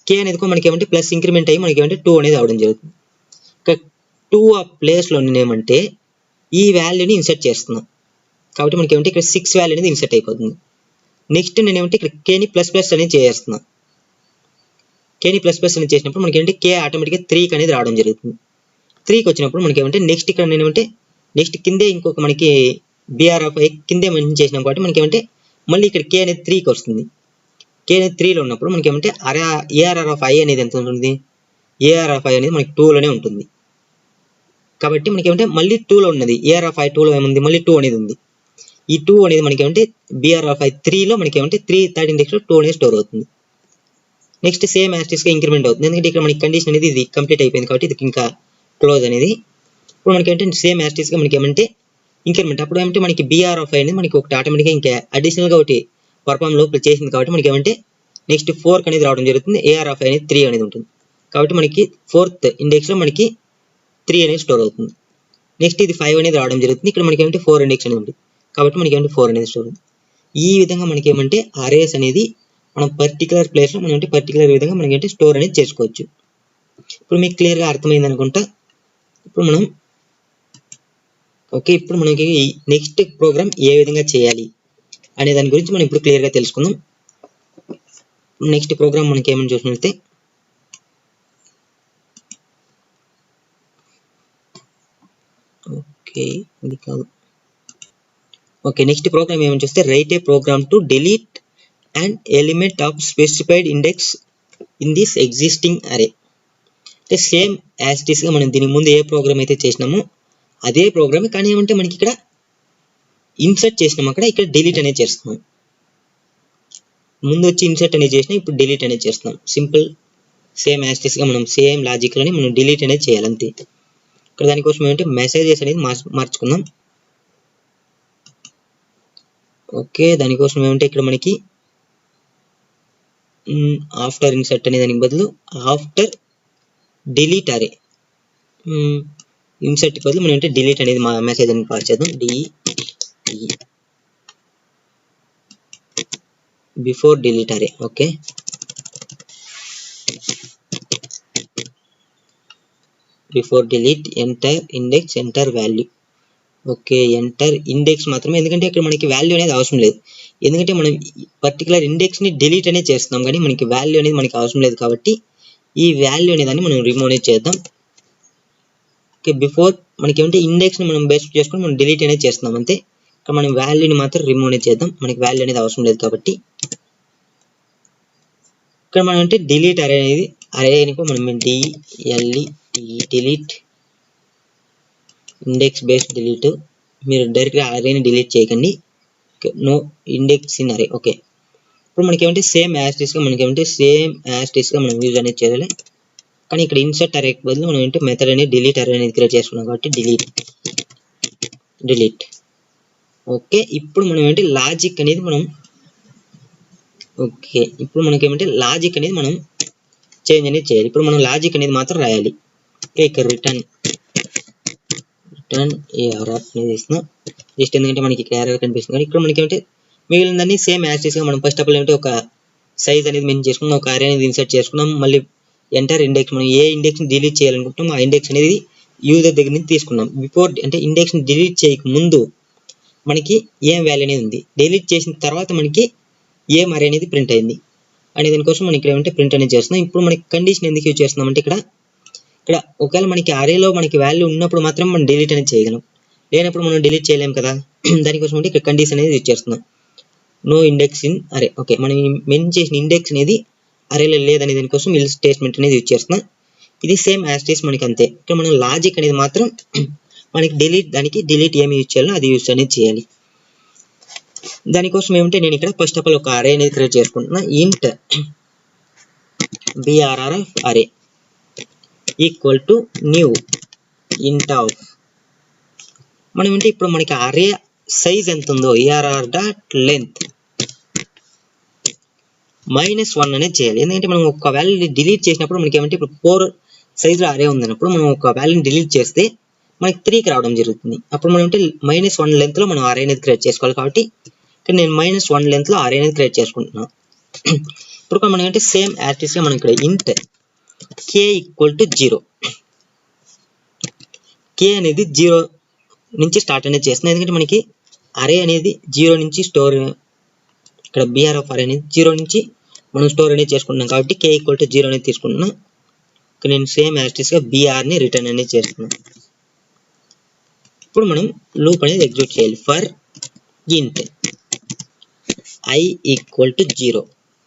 k అనేది మనకి ఏమంటే ప్లస్ ఇంక్రిమెంట్ అయ్యి మనకి ఏమంటే 2 అనేది అవడం జరుగుతుంది. ఇక్కడ 2 ఆ ప్లేస్లో నేను ఏమంటే ఈ వాల్యూని ఇన్సర్ట్ చేస్తున్నాను కాబట్టి మనకి ఏమంటే ఇక్కడ 6 వాల్యూ అనేది ఇన్సర్ట్ అయిపోతుంది. నెక్స్ట్ నేను ఏమంటే ఇక్కడ కేని ప్లస్ ప్లస్ అనేది చేస్తున్నాను. కేని ప్లస్ ప్లస్ అనేది చేసినప్పుడు మనకి ఏంటంటే కే ఆటోమేటిక్గా 3కి అనేది రావడం జరుగుతుంది. 3కి వచ్చినప్పుడు మనకి ఏమంటే నెక్స్ట్ ఇక్కడ నేను ఏమంటే నెక్స్ట్ కిందే ఇంకొక మనకి br/i కిందే మెన్షన్ చేసినాం కాబట్టి మనకి ఏమంటే మళ్ళీ ఇక్కడ కే అనేది 3కి వస్తుంది. కే అనేది 3లో ఉన్నప్పుడు మనకి ఏమంటే arr/i అనేది ఎంత ఉంటుంది, ar/i అనేది మనకి 2లోనే ఉంటుంది. కాబట్టి మనకి ఏమంటే మళ్ళీ 2లో ఉన్నది, ar/i 2లో ఏముంది, మళ్ళీ 2 అనేది ఉంది. ఈ 2 అనేది మనకి ఏమంటే br/i 3లో మనకి ఏమంటే థర్డ్ ఇండెక్స్లో 2 అనేది స్టోర్ అవుతుంది. నెక్స్ట్ సేమ్ యాస్టిస్గా ఇంక్రిమెంట్ అవుతుంది, ఎందుకంటే ఇక్కడ మనకి కండిషన్ అనేది ఇది కంప్లీట్ అయిపోయింది కాబట్టి ఇది ఇంకా క్లోజ్ అనేది. ఇప్పుడు మనకి ఏంటంటే సేమ్ యాస్టిస్గా మనకి ఏమంటే ఇంక్రిమెంట్ అప్పుడు ఏమంటే మనకి br/i అనేది మనకి ఒకటి ఆటోమేటిక్గా ఇంకా అడిషనల్గా ఒకటి పర్ఫామ్ లోపల చేసింది కాబట్టి మనకి ఏమంటే నెక్స్ట్ 4 అనేది రావడం జరుగుతుంది. ar/i అనేది 3 అనేది ఉంటుంది కాబట్టి మనకి 4th ఇండెక్స్లో మనకి 3 అనేది స్టోర్ అవుతుంది. నెక్స్ట్ ఇది 5 అనేది రావడం జరుగుతుంది. ఇక్కడ మనకి ఏమంటే 4 ఇండెక్స్ అనేది ఉంటుంది కాబట్టి మనకి ఏమంటే 4 అనేది స్టోర్ అవుతుంది. ఈ విధంగా మనకి ఏమంటే అరేస్ అనేది మనం పర్టికులర్ ప్లేస్లో మనం అంటే పర్టికులర్ విధంగా మనకి అంటే స్టోర్ అనేది చేసుకోవచ్చు. ఇప్పుడు మీకు క్లియర్గా అర్థమైంది అనుకుంటా. ఇప్పుడు మనం ఓకే, ఇప్పుడు మనకి నెక్స్ట్ ప్రోగ్రామ్ ఏ విధంగా చేయాలి అనే దాని గురించి మనం ఇప్పుడు క్లియర్గా తెలుసుకుందాం. నెక్స్ట్ ప్రోగ్రామ్ మనకి ఏమని చూసినట్లయితే ఓకే ఇది కాదు. ఓకే, నెక్స్ట్ ప్రోగ్రామ్ ఏమని చూస్తే write a program to delete an element of specified index in this existing array. అంటే సేమ్ యాజ్ ఇట్ ఈస్గా మనం దీని ముందు ఏ ప్రోగ్రామ్ అయితే చేసినామో అదే ప్రోగ్రామ్, కానీ ఏమంటే మనకి ఇక్కడ ఇన్సర్ట్ చేసినాం, అక్కడ ఇక్కడ డిలీట్ అనేది చేస్తున్నాం. ముందు వచ్చి ఇన్సర్ట్ అనేది చేసినా ఇప్పుడు డిలీట్ అనేది చేస్తున్నాం. సింపుల్ సేమ్ యాజ్ ఇట్ ఈస్గా మనం సేమ్ లాజిక్లోనే మనం డిలీట్ అనేది చేయాలి అంతే. ఇక్కడ దానికోసం ఏమంటే మెసేజెస్ అనేది మార్చుకుందాం. ఓకే, దానికోసం ఏమంటే ఇక్కడ మనకి ఆఫ్టర్ ఇన్సర్ట్ అనే దానికి బదులు ఆఫ్టర్ డిలీట్ అరే, ఇన్సర్ట్ బదులు మనం అంటే డిలీట్ అనేది మా మెసేజ్ అని పాస్ చేద్దాం. బిఫోర్ డిలీట్ అరే. Okay, before delete enter index enter value. Okay, enter index మాత్రమే, ఎందుకంటే ఇక్కడ మనకి వాల్యూ అనేది అవసరం లేదు. ఎందుకంటే మనం పర్టికులర్ ఇండెక్స్ని డిలీట్ అనేది చేస్తున్నాం కానీ మనకి వాల్యూ అనేది మనకి అవసరం లేదు కాబట్టి ఈ వాల్యూ అనే దాన్ని మనం రిమూవ్ అనేది చేద్దాం. ఓకే, బిఫోర్ మనకి ఏమంటే ఇండెక్స్ని మనం బేస్ చేసుకొని మనం డిలీట్ అనేది చేస్తున్నాం అంతే. ఇక్కడ మనం వాల్యూని మాత్రం రిమూవ్ అనేది చేద్దాం, మనకి వాల్యూ అనేది అవసరం లేదు కాబట్టి. ఇక్కడ మనం అంటే డిలీట్ అరే అనేది అరే అనుకో మనం డిలీట్ ఇండెక్స్ బేస్డ్ డిలీట్, మీరు డైరెక్ట్గా అరేని డిలీట్ చేయకండి, నో ఇండెక్స్ ఇన్ అరే. ఓకే, ఇప్పుడు మనకి ఏమంటే సేమ్ యాజ్ ఇట్ ఈస్గా మనకి ఏమంటే సేమ్ యాజ్ ఇట్ ఈస్గా మనం యూజ్ అనేది చేయాలి. కానీ ఇక్కడ ఇన్సర్ట్ అరే బదులు మనం ఏంటంటే మెథడ్ అనేది డిలీట్ అరే అనేది క్రియేట్ చేసుకున్నాం కాబట్టి డిలీట్. ఓకే, ఇప్పుడు మనం ఏంటి లాజిక్ అనేది మనం ఓకే ఇప్పుడు మనకి ఏమంటే లాజిక్ అనేది మనం చేంజ్ అనేది చేయాలి. ఇప్పుడు మనం లాజిక్ అనేది మాత్రం రాయాలి. ఓకే, ఇక్కడ రిటర్న్ రిటర్న్ ఏఆర్ఆర్ అనేది ఇస్తున్నాం. జస్ట్ ఎందుకంటే మనకి ఇక్కడ ఎర్రర్ కనిపిస్తుంది కానీ ఇక్కడ మనకి ఏమంటే మిగిలిందని సేమ్ యాక్సెస్గా మనం ఫస్ట్ ఆఫ్ ఆల్ ఏమంటే ఒక సైజ్ అనేది మెన్షన్ చేసుకున్నాం, ఒక అరే అనేది ఇన్సర్ట్ చేసుకున్నాం, మళ్ళీ ఎంటర్ ఇండెక్స్ మనం ఏ ఇండెక్స్ని డిలీట్ చేయాలనుకుంటున్నాం ఆ ఇండెక్స్ అనేది యూజర్ దగ్గర నుంచి తీసుకున్నాం. బిఫోర్ అంటే ఇండెక్స్ని డిలీట్ చేయక ముందు మనకి ఏం వాల్యూ అనేది ఉంది, డిలీట్ చేసిన తర్వాత మనకి ఏం అరే అనేది ప్రింట్ అయింది అనే దానికోసం మనం ఇక్కడ ఏమంటే ప్రింట్ అనేది చేస్తున్నాం. ఇప్పుడు మనకి కండిషన్ ఎందుకు యూజ్ చేస్తున్నాం అంటే ఇక్కడ ఒకవేళ మనకి అరేలో మనకి వాల్యూ ఉన్నప్పుడు మాత్రం మనం డిలీట్ అనేది చేయగలం, లేనప్పుడు మనం డిలీట్ చేయలేం కదా. దానికోసం అంటే ఇక్కడ కండిషన్ అనేది యూజ్ చేస్తున్నాం. నో ఇండెక్స్ ఇన్ అరే. ఓకే, మనం మెన్షన్ చేసిన ఇండెక్స్ అనేది అరేలో లేదనే దానికోసం ఇల్ స్టేట్మెంట్ అనేది యూజ్ చేస్తున్నాం. ఇది సేమ్ యాస్టేస్ మనకి అంతే. ఇక్కడ మనం లాజిక్ అనేది మాత్రం మనకి దానికి డిలీట్ ఏమి యూజ్ చేయాలో అది యూజ్ అనేది చేయాలి. దానికోసం ఏమంటే నేను ఇక్కడ ఫస్ట్ ఆఫ్ ఆల్ ఒక అరే అనేది క్రియేట్ చేసుకుంటున్నా. ఇంట్ BRR ఆఫ్ అరే ఈక్వల్ టు న్యూ ఇంట్ ఆఫ్ మనం అంటే ఇప్పుడు మనకి అరే సైజ్ ఎంత ఉందో ARR డాట్ లెంత్ -1 అనేది చేయాలి. ఎందుకంటే మనం ఒక వాల్యూని డిలీట్ చేసినప్పుడు మనకి ఏమంటే ఇప్పుడు 4 సైజులో అరే ఉందన్నప్పుడు మనం ఒక వాల్యూని డిలీట్ చేస్తే మనకి 3కి రావడం జరుగుతుంది. అప్పుడు మనం అంటే -1 లెంత్లో మనం అరే అనేది క్రియేట్ చేసుకోవాలి. కాబట్టి ఇక్కడ నేను -1 లెంత్లో అరే అనేది క్రియేట్ చేసుకుంటున్నాను. ఇప్పుడు మనం అంటే సేమ్ యాక్టివ్స్గా మనం ఇక్కడ ఇంట్ k ఈక్వల్ టు 0 k అనేది 0 నుంచి స్టార్ట్ అనేది చేస్తున్నాం. ఎందుకంటే మనకి అరే అనేది 0 నుంచి స్టోర్, ఇక్కడ BR ఆఫ్ అరే అనేది 0 నుంచి మనం స్టోర్ అనేది చేసుకుంటున్నాం కాబట్టి k ఈక్వల్ టు 0 అనేది తీసుకుంటున్నాం. ఇక్కడ నేను సేమ్ యాక్టివ్స్గా BRని రిటర్న్ అనేది చేస్తున్నాను. ఇప్పుడు మనం లూప్ అనేది ఎగ్జిక్యూట్ చేయాలి. For int I equal to 0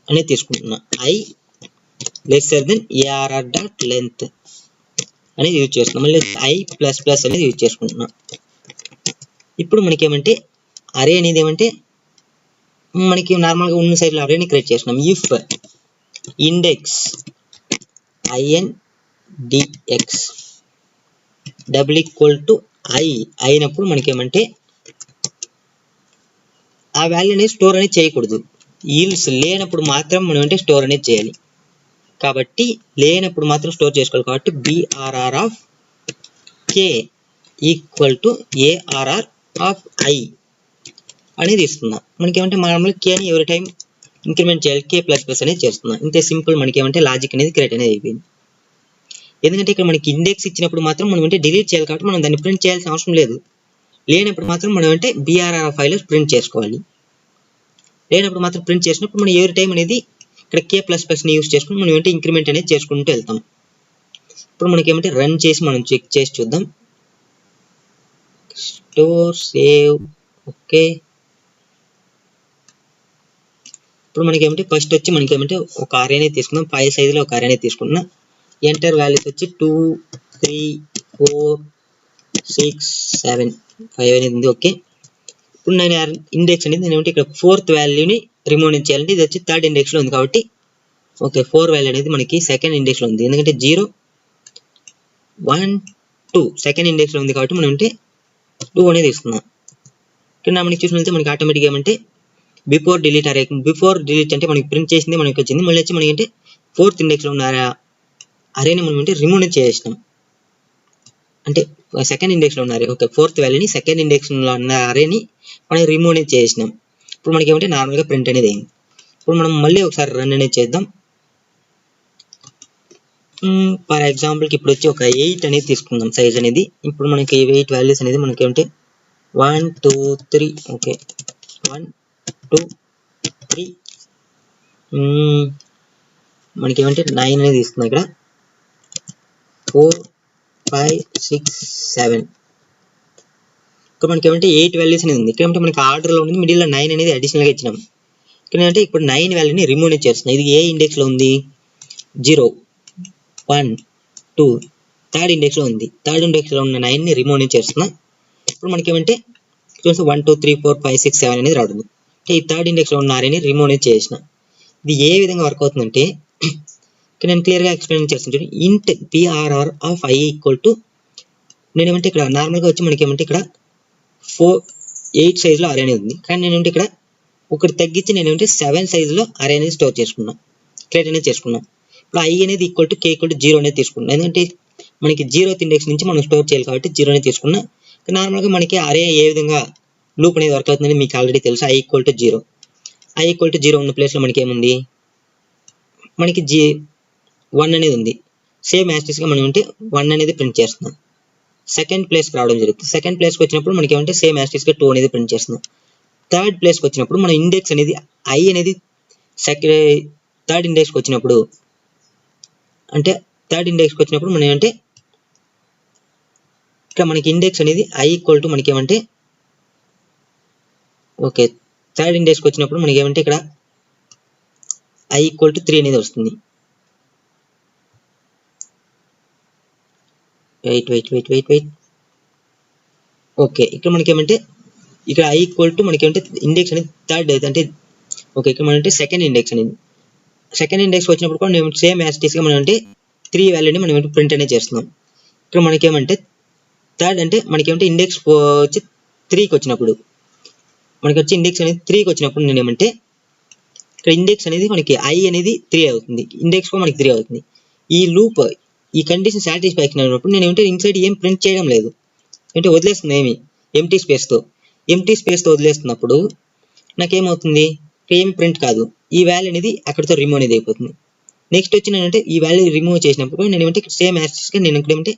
అనేది తీసుకుంటున్నా. I lesser than ARR dot length అనేది యూజ్ చేస్తున్నాం. మళ్ళీ I ప్లస్ ప్లస్ అనేది యూజ్ చేసుకుంటున్నాం. ఇప్పుడు మనకి ఏమంటే అరే అనేది ఏమంటే మనకి నార్మల్గా ఉన్న సైడ్లో అరేని క్రియేట్ చేస్తున్నాం. If index INDX double equal to I అయినప్పుడు మనకి ఏమంటే ఆ వాల్యూ అనేది స్టోర్ అనేది చేయకూడదు. ఈల్స్ లేనప్పుడు మాత్రం మనం అంటే స్టోర్ అనేది చేయాలి. కాబట్టి లేనప్పుడు మాత్రం స్టోర్ చేసుకోవాలి. కాబట్టి BRR of k equal to ARR of I అనేది ఇస్తున్నా. మనకి ఏమంటే మామూలుగా కేని ఎవరి టైం ఇంక్రిమెంట్ చేయాలి, k ప్లస్ ప్లస్ అనేది చేస్తున్నా. ఇంతే సింపుల్. మనకి ఏమంటే లాజిక్ అనేది క్రియేట్ అనేది అయిపోయింది. ఎందుకంటే ఇక్కడ మనకి ఇండెక్స్ ఇచ్చినప్పుడు మాత్రం మనం అంటే డిలీట్ చేయాలి కాబట్టి మనం దాన్ని ప్రింట్ చేయాల్సిన అవసరం లేదు. లేనప్పుడు మాత్రం మనం అంటే BRR ఆఫ్ I లో ప్రింట్ చేసుకోవాలి. లేనప్పుడు మాత్రం ప్రింట్ చేసినప్పుడు మనం ఎవరి టైం అనేది ఇక్కడ k ప్లస్ ప్లస్ని యూజ్ చేసుకుని మనం అంటే ఇంక్రిమెంట్ అనేది చేసుకుంటూ వెళ్తాం. ఇప్పుడు మనకి ఏమంటే రన్ చేసి మనం చెక్ చేసి చూద్దాం. Store save. ఓకే, ఇప్పుడు మనకి ఏమంటే ఫస్ట్ వచ్చి మనకి ఏమంటే ఒక అరే అనేది తీసుకుందాం. 5 సైజులో ఒక అరే అనేది తీసుకున్నా. ఎంటర్ వాల్యూస్ వచ్చి 2 3 4 6 7 5 అనేది ఉంది. ఓకే, ఇప్పుడు నేను ఇండెక్స్ అనేది నేను ఇక్కడ 4th వాల్యూని రిమూవ్ చేయాలంటే ఇది వచ్చి 3rd ఇండెక్స్లో ఉంది కాబట్టి ఓకే 4 వాల్యూ అనేది మనకి 2nd ఇండెక్స్లో ఉంది. ఎందుకంటే 0 1 2 2nd ఇండెక్స్లో ఉంది కాబట్టి మనం అంటే 2 అనేది ఇస్తున్నాం. ఇక్కడ మనకి చూసినట్లయితే మనకి ఆటోమేటిక్గా ఏమంటే బిఫోర్ డిలీట్ అరే, బిఫోర్ డిలీట్ అంటే మనకి ప్రింట్ చేసింది మనకి వచ్చింది. మళ్ళీ వచ్చి మనకి అంటే 4th ఇండెక్స్లో ఉన్న అరేని మనం అంటే రిమూవ్ చేసినాం. అంటే 2nd ఇండెక్స్లో ఉన్న అరే, ఓకే 4th వాల్యూని 2nd ఇండెక్స్లో ఉన్న అరేని మనం రిమూవ్ అనేది చేసినాం. ఇప్పుడు మనకి ఏమంటే నార్మల్గా ప్రింట్ అనేది అయింది. ఇప్పుడు మనం మళ్ళీ ఒకసారి రన్ అనేది చేద్దాం. ఫర్ ఎగ్జాంపుల్కి ఇప్పుడు వచ్చి ఒక 8 అనేది తీసుకుందాం సైజ్ అనేది. ఇప్పుడు మనకి 8 వాల్యూస్ అనేది మనకి ఏమంటే 1 2 3 ఓకే 1 2 3 మనకి ఏమంటే 9 అనేది ఇస్తున్నాం. ఇక్కడ 4 5 6 7 ఇక్కడ మనకి ఏమంటే 8 వాల్యూస్ అనేది ఉంది. ఇక్కడ ఏమంటే మనకి ఆర్డర్లో ఉంది, మిడిల్లో 9 అనేది అడిషనల్గా ఇచ్చినాం. ఇక్కడ అంటే ఇప్పుడు 9 వాల్యూని రిమూవ్ చేస్తున్నాం. ఇది ఏ ఇండెక్స్లో ఉంది? 0 1 2 3rd ఇండెక్స్లో ఉంది. 3rd ఇండెక్స్లో ఉన్న 9ని రిమూవ్ చేస్తున్నా. ఇప్పుడు మనకి ఏమంటే 1 2 3 4 5 6 7 అనేది రావడం. అంటే ఈ 3rd ఇండెక్స్లో ఉన్న అరేని రిమూవ్ చేసిన. ఇది ఏ విధంగా వర్క్ అవుతుందంటే ఇక్కడ నేను క్లియర్గా ఎక్స్ప్లెయిన్ చేస్తాను. ఇంట్ BRR of I equal to నేను ఏమంటే ఇక్కడ నార్మల్గా వచ్చి మనకి ఏమంటే ఇక్కడ 8 సైజులో అరే అనేది ఉంది. కానీ నేను ఇక్కడ ఒకటి తగ్గించి నేను ఏమంటే 7 సైజులో అరే అనేది స్టోర్ చేసుకున్నా, క్రియేట్ అనేది చేసుకున్నా. ఇప్పుడు I అనేది equal to k equal to 0 అనేది తీసుకున్నాం. ఎందుకంటే మనకి 0th ఇండెక్స్ నుంచి మనం స్టోర్ చేయాలి కాబట్టి 0 అనేది తీసుకున్నా. నార్మల్గా మనకి అరే ఏ విధంగా లూప్ అనేది వర్క్ అవుతుందని మీకు ఆల్రెడీ తెలుసు. i = 0. i = 0 ఉన్న ప్లేస్లో మనకి ఏముంది, మనకి 1 అనేది ఉంది. సేమ్ యాస్టిస్గా మనం అంటే 1 అనేది ప్రింట్ చేస్తున్నాం. సెకండ్ ప్లేస్కి రావడం జరుగుతుంది. సెకండ్ ప్లేస్కి వచ్చినప్పుడు మనకి ఏమంటే సేమ్ యాస్టిస్గా 2 అనేది ప్రింట్ చేస్తున్నాం. థర్డ్ ప్లేస్కి వచ్చినప్పుడు మన ఇండెక్స్ అనేది i అనేది థర్డ్ ఇండెక్స్కి వచ్చినప్పుడు మనం ఏమంటే ఇక్కడ మనకి ఇండెక్స్ అనేది i = మనకి ఏమంటే ఓకే థర్డ్ ఇండెక్స్కి వచ్చినప్పుడు మనకి ఏమంటే ఇక్కడ i = 3 అనేది వస్తుంది. వెయిట్ ఓకే ఇక్కడ మనకి ఏమంటే ఇక్కడ i = మనకి ఏమంటే ఇండెక్స్ అనేది థర్డ్ అంటే ఓకే ఇక్కడ మనం అంటే సెకండ్ ఇండెక్స్ వచ్చినప్పుడు కూడా మనం సేమ్ యాస్టిస్గా మనం అంటే 3 వాల్యూని మనం ప్రింట్ అనేది చేస్తున్నాం. ఇక్కడ మనకి ఏమంటే థర్డ్ అంటే మనకి ఏమంటే ఇండెక్స్ వచ్చి 3కి వచ్చినప్పుడు మనకి వచ్చి ఇండెక్స్ అనేది 3కి వచ్చినప్పుడు నేను ఏమంటే ఇక్కడ ఇండెక్స్ అనేది మనకి i అనేది 3 అవుతుంది, ఇండెక్స్ కూడా మనకి 3 అవుతుంది. ఈ లూప్ ఈ కండిషన్ సాటిస్ఫై అయినప్పుడు నేను ఏమంటే ఇన్సైడ్ ఏం ప్రింట్ చేయడం లేదు, అంటే వదిలేస్తుంది ఏమి ఎంటీ స్పేస్తో వదిలేస్తున్నప్పుడు నాకేమవుతుంది, ఏం ప్రింట్ కాదు, ఈ వాల్యూ అనేది అక్కడితో రిమూవ్ అనేది అయిపోతుంది. నెక్స్ట్ వచ్చి నేనంటే ఈ వాల్యూ రిమూవ్ చేసినప్పుడు నేను ఏమంటే సేమ్ యాక్సిస్గా నేను ఇక్కడ ఏమంటే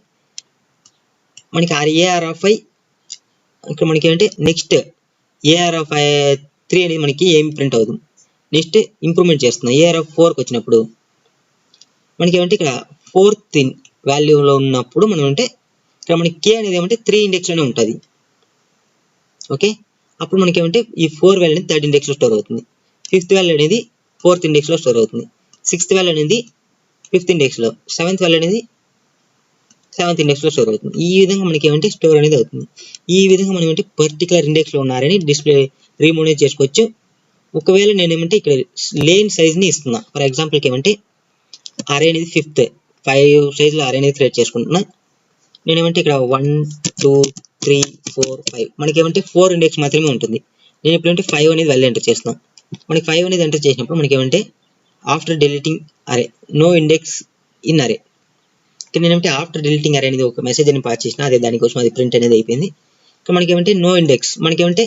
మనకి AR(i) ఇక్కడ మనకి ఏమంటే నెక్స్ట్ AR(3) అనేది మనకి ఏం ప్రింట్ అవుతుంది. నెక్స్ట్ ఇంప్రూవ్మెంట్ చేస్తున్నాం. AR(4)కి వచ్చినప్పుడు మనకి ఏమంటే ఇక్కడ 4th వాల్యూలో ఉన్నప్పుడు మనం అంటే ఇక్కడ మనకి k అనేది ఏమంటే 3 ఇండెక్స్లోనే ఉంటుంది. ఓకే అప్పుడు మనకి ఏమంటే ఈ 4 వాల్యూ అనేది 3rd ఇండెక్స్లో స్టోర్ అవుతుంది, 5th వాల్యూ అనేది 4th ఇండెక్స్లో స్టోర్ అవుతుంది, 6th వాల్యూ అనేది 5th ఇండెక్స్లో, 7th వాల్యూ అనేది 7th ఇండెక్స్లో స్టోర్ అవుతుంది. ఈ విధంగా మనకి ఏమంటే స్టోర్ అనేది అవుతుంది. ఈ విధంగా మనం ఏమంటే పర్టికులర్ ఇండెక్స్లో ఉన్నారని డిస్ప్లే రిమూవ్ చేసుకోవచ్చు. ఒకవేళ నేను ఏమంటే ఇక్కడ లేన్ సైజ్ని ఇస్తున్నా, ఫర్ ఎగ్జాంపుల్కి ఏమంటే అరే అనేది 5 సైజులో అరే అనేది క్రియేట్ చేసుకుంటున్నా. నేను ఏమంటే ఇక్కడ 1 2 3 4 5 మనకి ఏమంటే 4 ఇండెక్స్ మాత్రమే ఉంటుంది. నేను ఇప్పుడు అంటే 5 అనేది వాల్యూ ఎంటర్ చేస్తున్నాను. మనకి 5 అనేది ఎంటర్ చేసినప్పుడు మనకి ఏమంటే ఆఫ్టర్ డిలీటింగ్ అరే నో ఇండెక్స్ ఇన్ అరే, ఇక్కడ నేనంటే ఆఫ్టర్ డిలీటింగ్ అరే అనేది ఒక మెసేజ్ అని పాస్ చేసిన, అదే దానికోసం అది ప్రింట్ అనేది అయిపోయింది. ఇక్కడ మనకి ఏమంటే నో ఇండెక్స్, మనకి ఏమంటే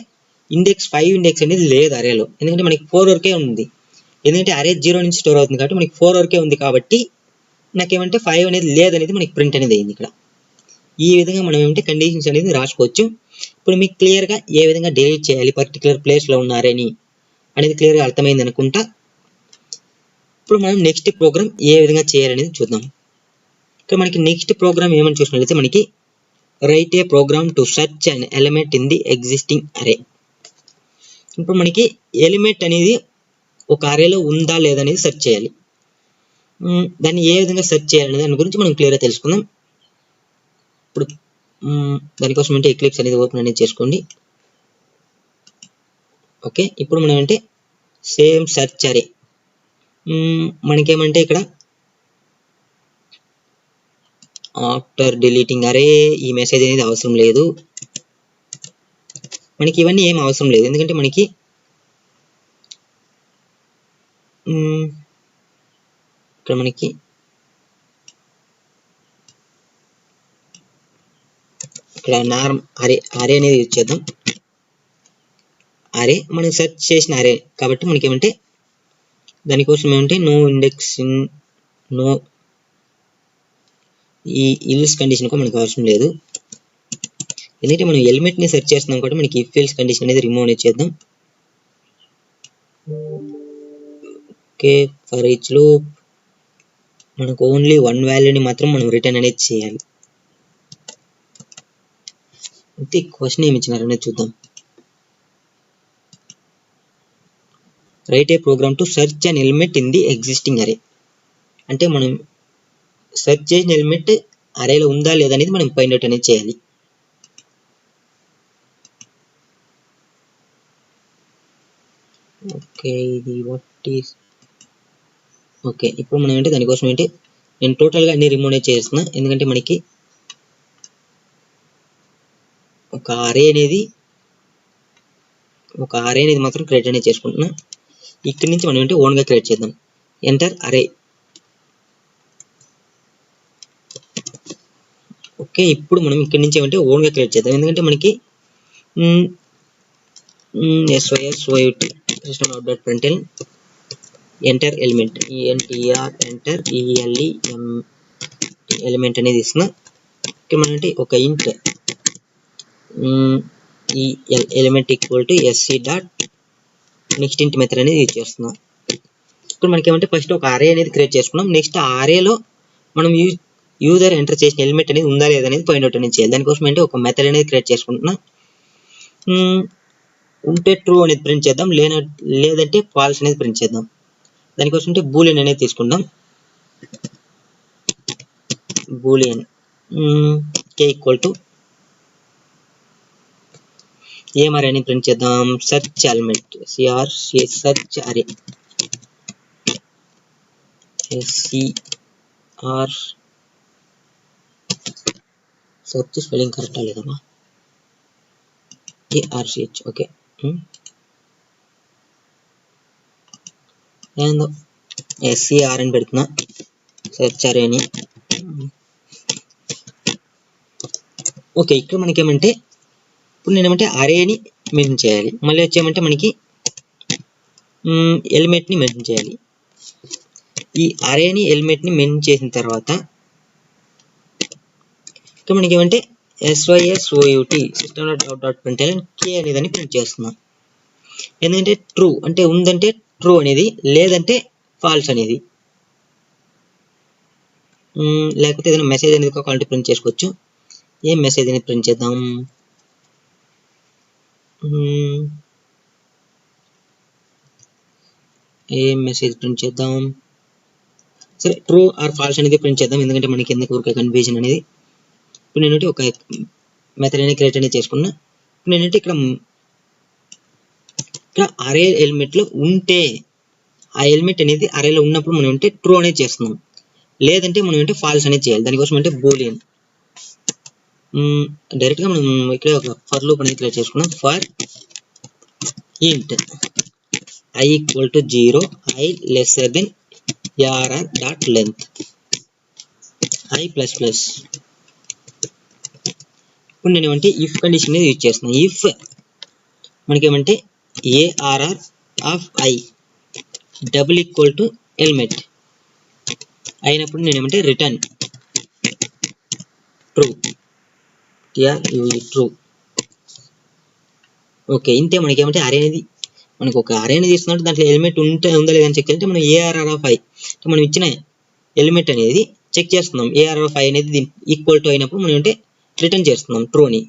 ఇండెక్స్ 5 ఇండెక్స్ అనేది లేదు అరేలో, ఎందుకంటే మనకి 4 వరకే ఉంది. ఎందుకంటే అరే 0 నుంచి స్టోర్ అవుతుంది కాబట్టి మనకి 4 వరకే ఉంది, కాబట్టి నాకేమంటే 5 అనేది లేదనేది మనకి ప్రింట్ అనేది అయింది ఇక్కడ. ఈ విధంగా మనం ఏమంటే కండిషన్స్ అనేది రాసుకోవచ్చు. ఇప్పుడు మీకు క్లియర్గా ఏ విధంగా డిలీట్ చేయాలి పర్టికులర్ ప్లేస్లో ఉన్నారని అనేది క్లియర్గా అర్థమైంది అనుకుంటా. ఇప్పుడు మనం నెక్స్ట్ ప్రోగ్రామ్ ఏ విధంగా చేయాలనేది చూద్దాం. ఇక్కడ మనకి నెక్స్ట్ ప్రోగ్రామ్ ఏమని చూసినట్లయితే మనకి write a program to search an element in the existing array. ఇప్పుడు మనకి ఎలిమెంట్ అనేది ఒక అరేలో ఉందా లేదా అనేది సెర్చ్ చేయాలి. దాన్ని ఏ విధంగా సెర్చ్ చేయాలనే దాని గురించి మనం క్లియర్గా తెలుసుకుందాం. ఇప్పుడు దానికోసం అంటే ఎక్లిప్స్ అనేది ఓపెన్ అనేది చేసుకోండి. ఓకే ఇప్పుడు మనం అంటే సేమ్ సెర్చ్ అరే, మనకేమంటే ఇక్కడ ఆఫ్టర్ డిలీటింగ్ అరే ఈ మెసేజ్ అనేది అవసరం లేదు, మనకి ఇవన్నీ ఏం అవసరం లేదు. ఎందుకంటే మనకి ఇక్కడ మనకి ఇక్కడ అరే అనేది యూజ్ చేద్దాం. అరే మనం సెర్చ్ చేసిన అరే కాబట్టి మనకి ఏమంటే దానికోసం ఏమంటే నో ఇండెక్స్ ఇన్ నో ఈ ఇల్స్ కండిషన్ కూడా మనకు అవసరం లేదు, ఎందుకంటే మనం ఎలిమెంట్ని సెర్చ్ చేస్తున్నాం కాబట్టి మనకి ఇఫ్ ఎల్స్ కండిషన్ అనేది రిమూవ్ అనేది చేద్దాం. ఓకే ఫర్ ఈచ్ లూప్ మనకు ఓన్లీ 1 వాల్యూని మాత్రం మనం రిటర్న్ అనేది చేయాలి. అయితే క్వశ్చన్ ఏమి ఇచ్చినారనేది చూద్దాం. Write a program to search an element in the existing array, అంటే మనం సెర్చ్ చేసిన ఎలిమెంట్ అరేలో ఉందా లేదా అనేది మనం ఫైండ్ అవుట్ అనేది చేయాలి. ఓకే ఇది ఓకే ఇప్పుడు మనం ఏంటి దానికోసం ఏంటి నేను టోటల్గా అన్ని రిమూవ్ అనేది చేస్తున్నా, ఎందుకంటే మనకి ఒక అరే అనేది మాత్రం క్రియేట్ అనేది చేసుకుంటున్నా. ఇక్కడి నుంచి మనం ఏంటి ఓన్గా క్రియేట్ చేద్దాం. ఎంటర్ అరే ఓకే, ఇప్పుడు మనం ఇక్కడి నుంచి ఏమంటే ఓన్గా క్రియేట్ చేద్దాం. ఎందుకంటే మనకి SYSYUT system.println enter element ENTR enter ELEM element అనేది ఇస్తున్నా. ఇక్కడ మనం అంటే ఒక ఇంట్ ఈ element equal to SC dot next ఇంట్ మెథడ్ అనేది యూజ్ చేస్తున్నాం. ఇక్కడ మనకి ఏమంటే ఫస్ట్ ఒక అరే అనేది క్రియేట్ చేసుకున్నాం. నెక్స్ట్ ఆ అరేలో మనం యూజర్ ఎంటర్ చేసిన ఎలిమెంట్ అనేది ఉందా లేదా అనేది ఫైండ్ అవుట్ అనేది చేయాలి. దానికోసం అంటే ఒక మెథడ్ అనేది క్రియేట్ చేసుకుంటున్నాం. ఉంటే ట్రూ అనేది ప్రింట్ చేద్దాం, లేదంటే ఫాల్స్ అనేది ప్రింట్ చేద్దాం. దానికోసం అంటే బూలియన్ అనేది తీసుకుందాం. బూలియన్ k ఈక్వల్ టు ఏం అరే అని ప్రింట్ చేద్దాం, సెర్చ్ ఎలిమెంట్ సెర్చ్ అరే SCR సెర్చ్ స్పెల్లింగ్ కరెక్టా లేదమ్మా, ARCH ఓకే. ఏందో SCR అని పెడుతున్నా, సెర్చ్ అరే అని. ఓకే, ఇక్కడ మనకి ఏమంటే ఇప్పుడు నేనేమంటే అరేని మెన్షన్ చేయాలి, మళ్ళీ వచ్చేమంటే మనకి ఎలిమెంట్ని మెన్షన్ చేయాలి. ఈ అరేని ఎలిమెంట్ని మెన్షన్ చేసిన తర్వాత ఇక్కడ మనకి ఏమంటే SYSYUT system.println k అనేదాన్ని ప్రింట్ చేస్తున్నాం. ఎందుకంటే ట్రూ అంటే ఉందంటే ట్రూ అనేది, లేదంటే ఫాల్స్ అనేది, లేకపోతే ఏదైనా మెసేజ్ అనేది కావాలంటే ప్రింట్ చేసుకోవచ్చు. ఏం మెసేజ్ అనేది ప్రింట్ చేద్దాం, ఏం మెసేజ్ ప్రింట్ చేద్దాం, సరే ట్రూ ఆర్ ఫాల్స్ అనేది ప్రింట్ చేద్దాం. ఎందుకంటే మనకి ఎందుకు ఊరికే కన్ఫ్యూజన్ అనేది. ఇప్పుడు నేనంటే ఒక మెథడ్ అనేది క్రియేట్ అనేది చేసుకున్నా. ఇప్పుడు నేనంటే ఇక్కడ అరే ఎలిమెంట్లో ఉంటే ఆ ఎలిమెంట్ అనేది అరేలో ఉన్నప్పుడు మనం అంటే ట్రూ అనేది చేస్తున్నాం, లేదంటే మనం అంటే ఫాల్స్ అనేది చేయాలి. దానికోసం అంటే బూలియన్ డైరెక్ట్గా మనం ఇక్కడ ఒక ఫర్ లూప్ అనేది క్రియేట్ చేసుకున్నాం. For int I equal to 0 I lesser than ARR dot length I plus plus. ఇప్పుడు నేను ఏమంటే ఇఫ్ కండిషన్ అనేది యూజ్ చేస్తున్నాను. ఇఫ్ మనకి ఏమంటే ARR of I double equal to element అయినప్పుడు నేను ఏమంటే రిటర్న్ ట్రూ, ట్రూ. ఓకే, ఇంతే. మనకి ఏమంటే అరే అనేది మనకు ఒక అరే అనేది ఇస్తున్నట్టు దాంట్లో ఎలిమెంట్ ఉందా లేదని చెక్ చేయాలంటే మనం ARR ఆఫ్ I మనం ఇచ్చిన ఎలిమెంట్ అనేది చెక్ చేస్తున్నాం. ARR ఆఫ్ I అనేది ఈక్వల్ టు అయినప్పుడు మనం అంటే రిటర్న్ చేస్తున్నాం ట్రూని,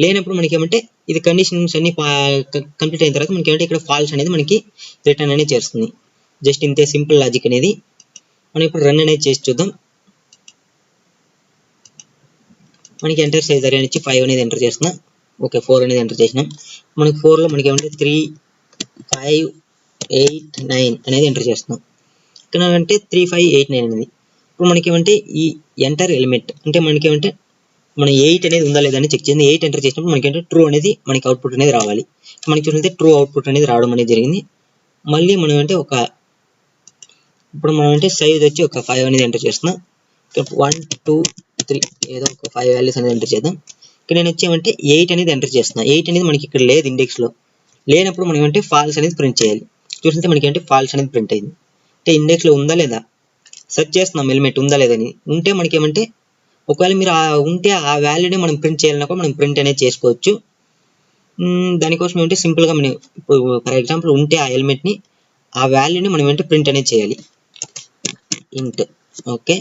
లేనప్పుడు మనకి ఏమంటే ఇది కండిషన్స్ అన్ని కంప్లీట్ అయిన తర్వాత మనకి ఏమంటే ఇక్కడ ఫాల్స్ అనేది మనకి రిటర్న్ అనేది చేస్తుంది. జస్ట్ ఇంతే సింపుల్ లాజిక్ అనేది. మనం ఇప్పుడు రన్ అనేది చేసి చూద్దాం. మనకి ఎంటర్ సైజ్ అరే నుంచి 5 అనేది ఎంటర్ చేస్తున్నాం. ఓకే, 4 అనేది ఎంటర్ చేసినాం. మనకి 4లో మనకి ఏమంటే 3, 5, 8, 9 అనేది ఎంటర్ చేస్తున్నాం. ఇక్కడ అంటే 3, 5, 8, 9 అనేది. ఇప్పుడు మనకి ఏమంటే ఈ ఎంటర్ ఎలిమెంట్ అంటే మనకి ఏమంటే మనం 8 అనేది ఉందా లేదా అని చెక్ చేయండి. 8 ఎంటర్ చేసినప్పుడు మనకి అంటే ట్రూ అనేది మనకి అవుట్పుట్ అనేది రావాలి. మనకి చూస్తే ట్రూ అవుట్పుట్ అనేది రావడం అనేది జరిగింది. మళ్ళీ మనం అంటే ఇప్పుడు మనం అంటే సైజ్ వచ్చి ఒక 5 అనేది ఎంటర్ చేస్తున్నాం. 1, 2, 3 ఏదో ఒక 5 వాల్యూస్ అనేది ఎంటర్ చేద్దాం. ఇక్కడ నేను వచ్చేమంటే 8 అనేది ఎంటర్ చేస్తున్నా. 8 అనేది మనకి ఇక్కడ లేదు, ఇండెక్స్లో లేనప్పుడు మనం అంటే ఫాల్స్ అనేది ప్రింట్ చేయాలి. చూస్తుంటే మనకి అంటే ఫాల్స్ అనేది ప్రింట్ అయింది. అంటే ఇండెక్స్లో ఉందా లేదా సెర్చ్ చేస్తున్నాం, ఎలిమెంట్ ఉందా లేదని. ఉంటే మనకి ఏమంటే ఒకవేళ మీరు ఉంటే ఆ వాల్యూనే మనం ప్రింట్ చేయాలన్నప్పుడు మనం ప్రింట్ అనేది చేసుకోవచ్చు. దానికోసం ఏమంటే సింపుల్గా మనం ఫర్ ఎగ్జాంపుల్ ఉంటే ఆ ఎలిమెంట్ని ఆ వాల్యూని మనం ఏంటంటే ప్రింట్ అనేది చేయాలి. ఇంట్ ఓకే,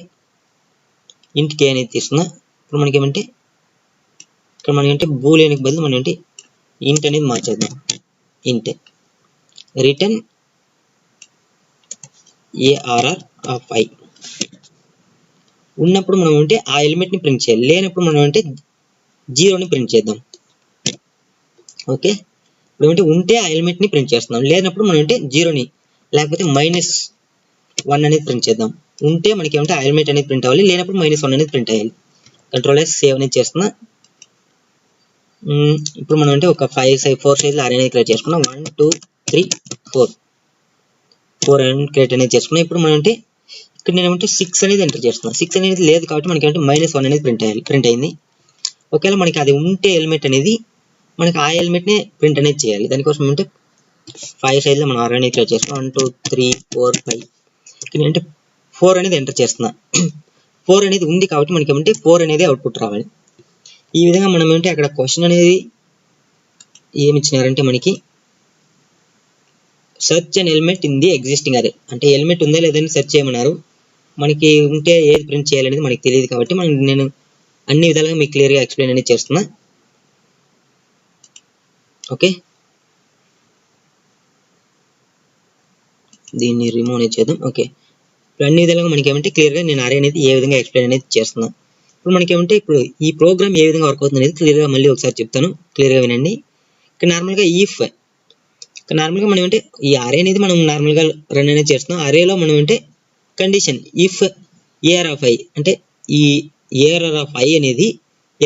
ఇంట్ k అనేది తీసుకున్నా. ఇప్పుడు మనకి ఏమంటే ఇక్కడ మనం అంటే బూలియన్కి బదులు మనం ఏంటి ఇంట్ అనేది మార్చేద్దాం. ఇంట్ రిటర్న్ ARR ఆఫ్ I ఉన్నప్పుడు మనం అంటే ఆ ఎలిమెంట్ని ప్రింట్ చేయాలి, లేనప్పుడు మనం అంటే 0ని ప్రింట్ చేద్దాం. ఓకే, ఇప్పుడు అంటే ఉంటే ఆ ఎలిమెంట్ని ప్రింట్ చేస్తున్నాం, లేనప్పుడు మనం అంటే 0ని లేకపోతే -1 అనేది ప్రింట్ చేద్దాం. ఉంటే మనకి ఏమంటే ఆ ఎలిమెంట్ అనేది ప్రింట్ అవ్వాలి, లేనప్పుడు -1 అనేది ప్రింట్ అయ్యాలి. కంట్రోల్ సేవ్ అనేది చేస్తున్నా. ఇప్పుడు మనం అంటే ఒక 4 సైజులు అరే అనేది క్రియేట్ చేసుకున్నాం. 1, 2, 3, 4 అనేది క్రియేట్ అనేది చేసుకున్నాం. ఇప్పుడు మనం అంటే ఇక్కడ నేను ఏమంటే 6 అనేది ఎంటర్ చేస్తున్నాను. 6 అనేది లేదు కాబట్టి మనకి అంటే -1 అనేది ప్రింట్ అయింది. ఒకవేళ మనకి అది ఉంటే ఎలిమెంట్ అనేది మనకి ఆ ఎలిమెంట్నే ప్రింట్ అనేది చేయాలి. దానికోసం అంటే 5 సైజ్లో మనం అరే అనేది క్రియేట్ చేస్తున్నాం. 1 2 3 4 5 ఇక్కడ అంటే 4 అనేది ఎంటర్ చేస్తున్నా. 4 అనేది ఉంది కాబట్టి మనకి ఏమంటే 4 అనేది అవుట్పుట్ రావాలి. ఈ విధంగా మనం ఏంటి అక్కడ క్వశ్చన్ అనేది ఏమి ఇచ్చినారంటే మనకి search an element in the existing array, అంటే ఎలిమెంట్ ఉందా లేదని సెర్చ్ చేయమన్నారు. మనకి ఉంటే ఏది ప్రింట్ చేయాలనేది మనకి తెలియదు కాబట్టి నేను అన్ని విధాలుగా మీకు క్లియర్గా ఎక్స్ప్లెయిన్ అనేది చేస్తున్నా. ఓకే, దీన్ని రిమూవ్ అనేది చేద్దాం. ఓకే, ఇప్పుడు అన్ని విధాలుగా మనకి ఏమంటే క్లియర్గా నేను అరే అనేది ఏ విధంగా ఎక్స్ప్లెయిన్ అనేది చేస్తున్నా. ఇప్పుడు మనకి ఏమంటే ఇప్పుడు ఈ ప్రోగ్రామ్ ఏ విధంగా వర్క్ అవుతుంది అనేది క్లియర్గా మళ్ళీ ఒకసారి చెప్తాను, క్లియర్గా వినండి. ఇక్కడ నార్మల్గా నార్మల్గా మనం అంటే ఈ అరే అనేది మనం నార్మల్గా రన్ అనేది చేస్తున్నాం. అరేలో మనం అంటే condition if AR of I, అంటే ఈ ఏఆర్ ఆఫ్ ఐ అనేది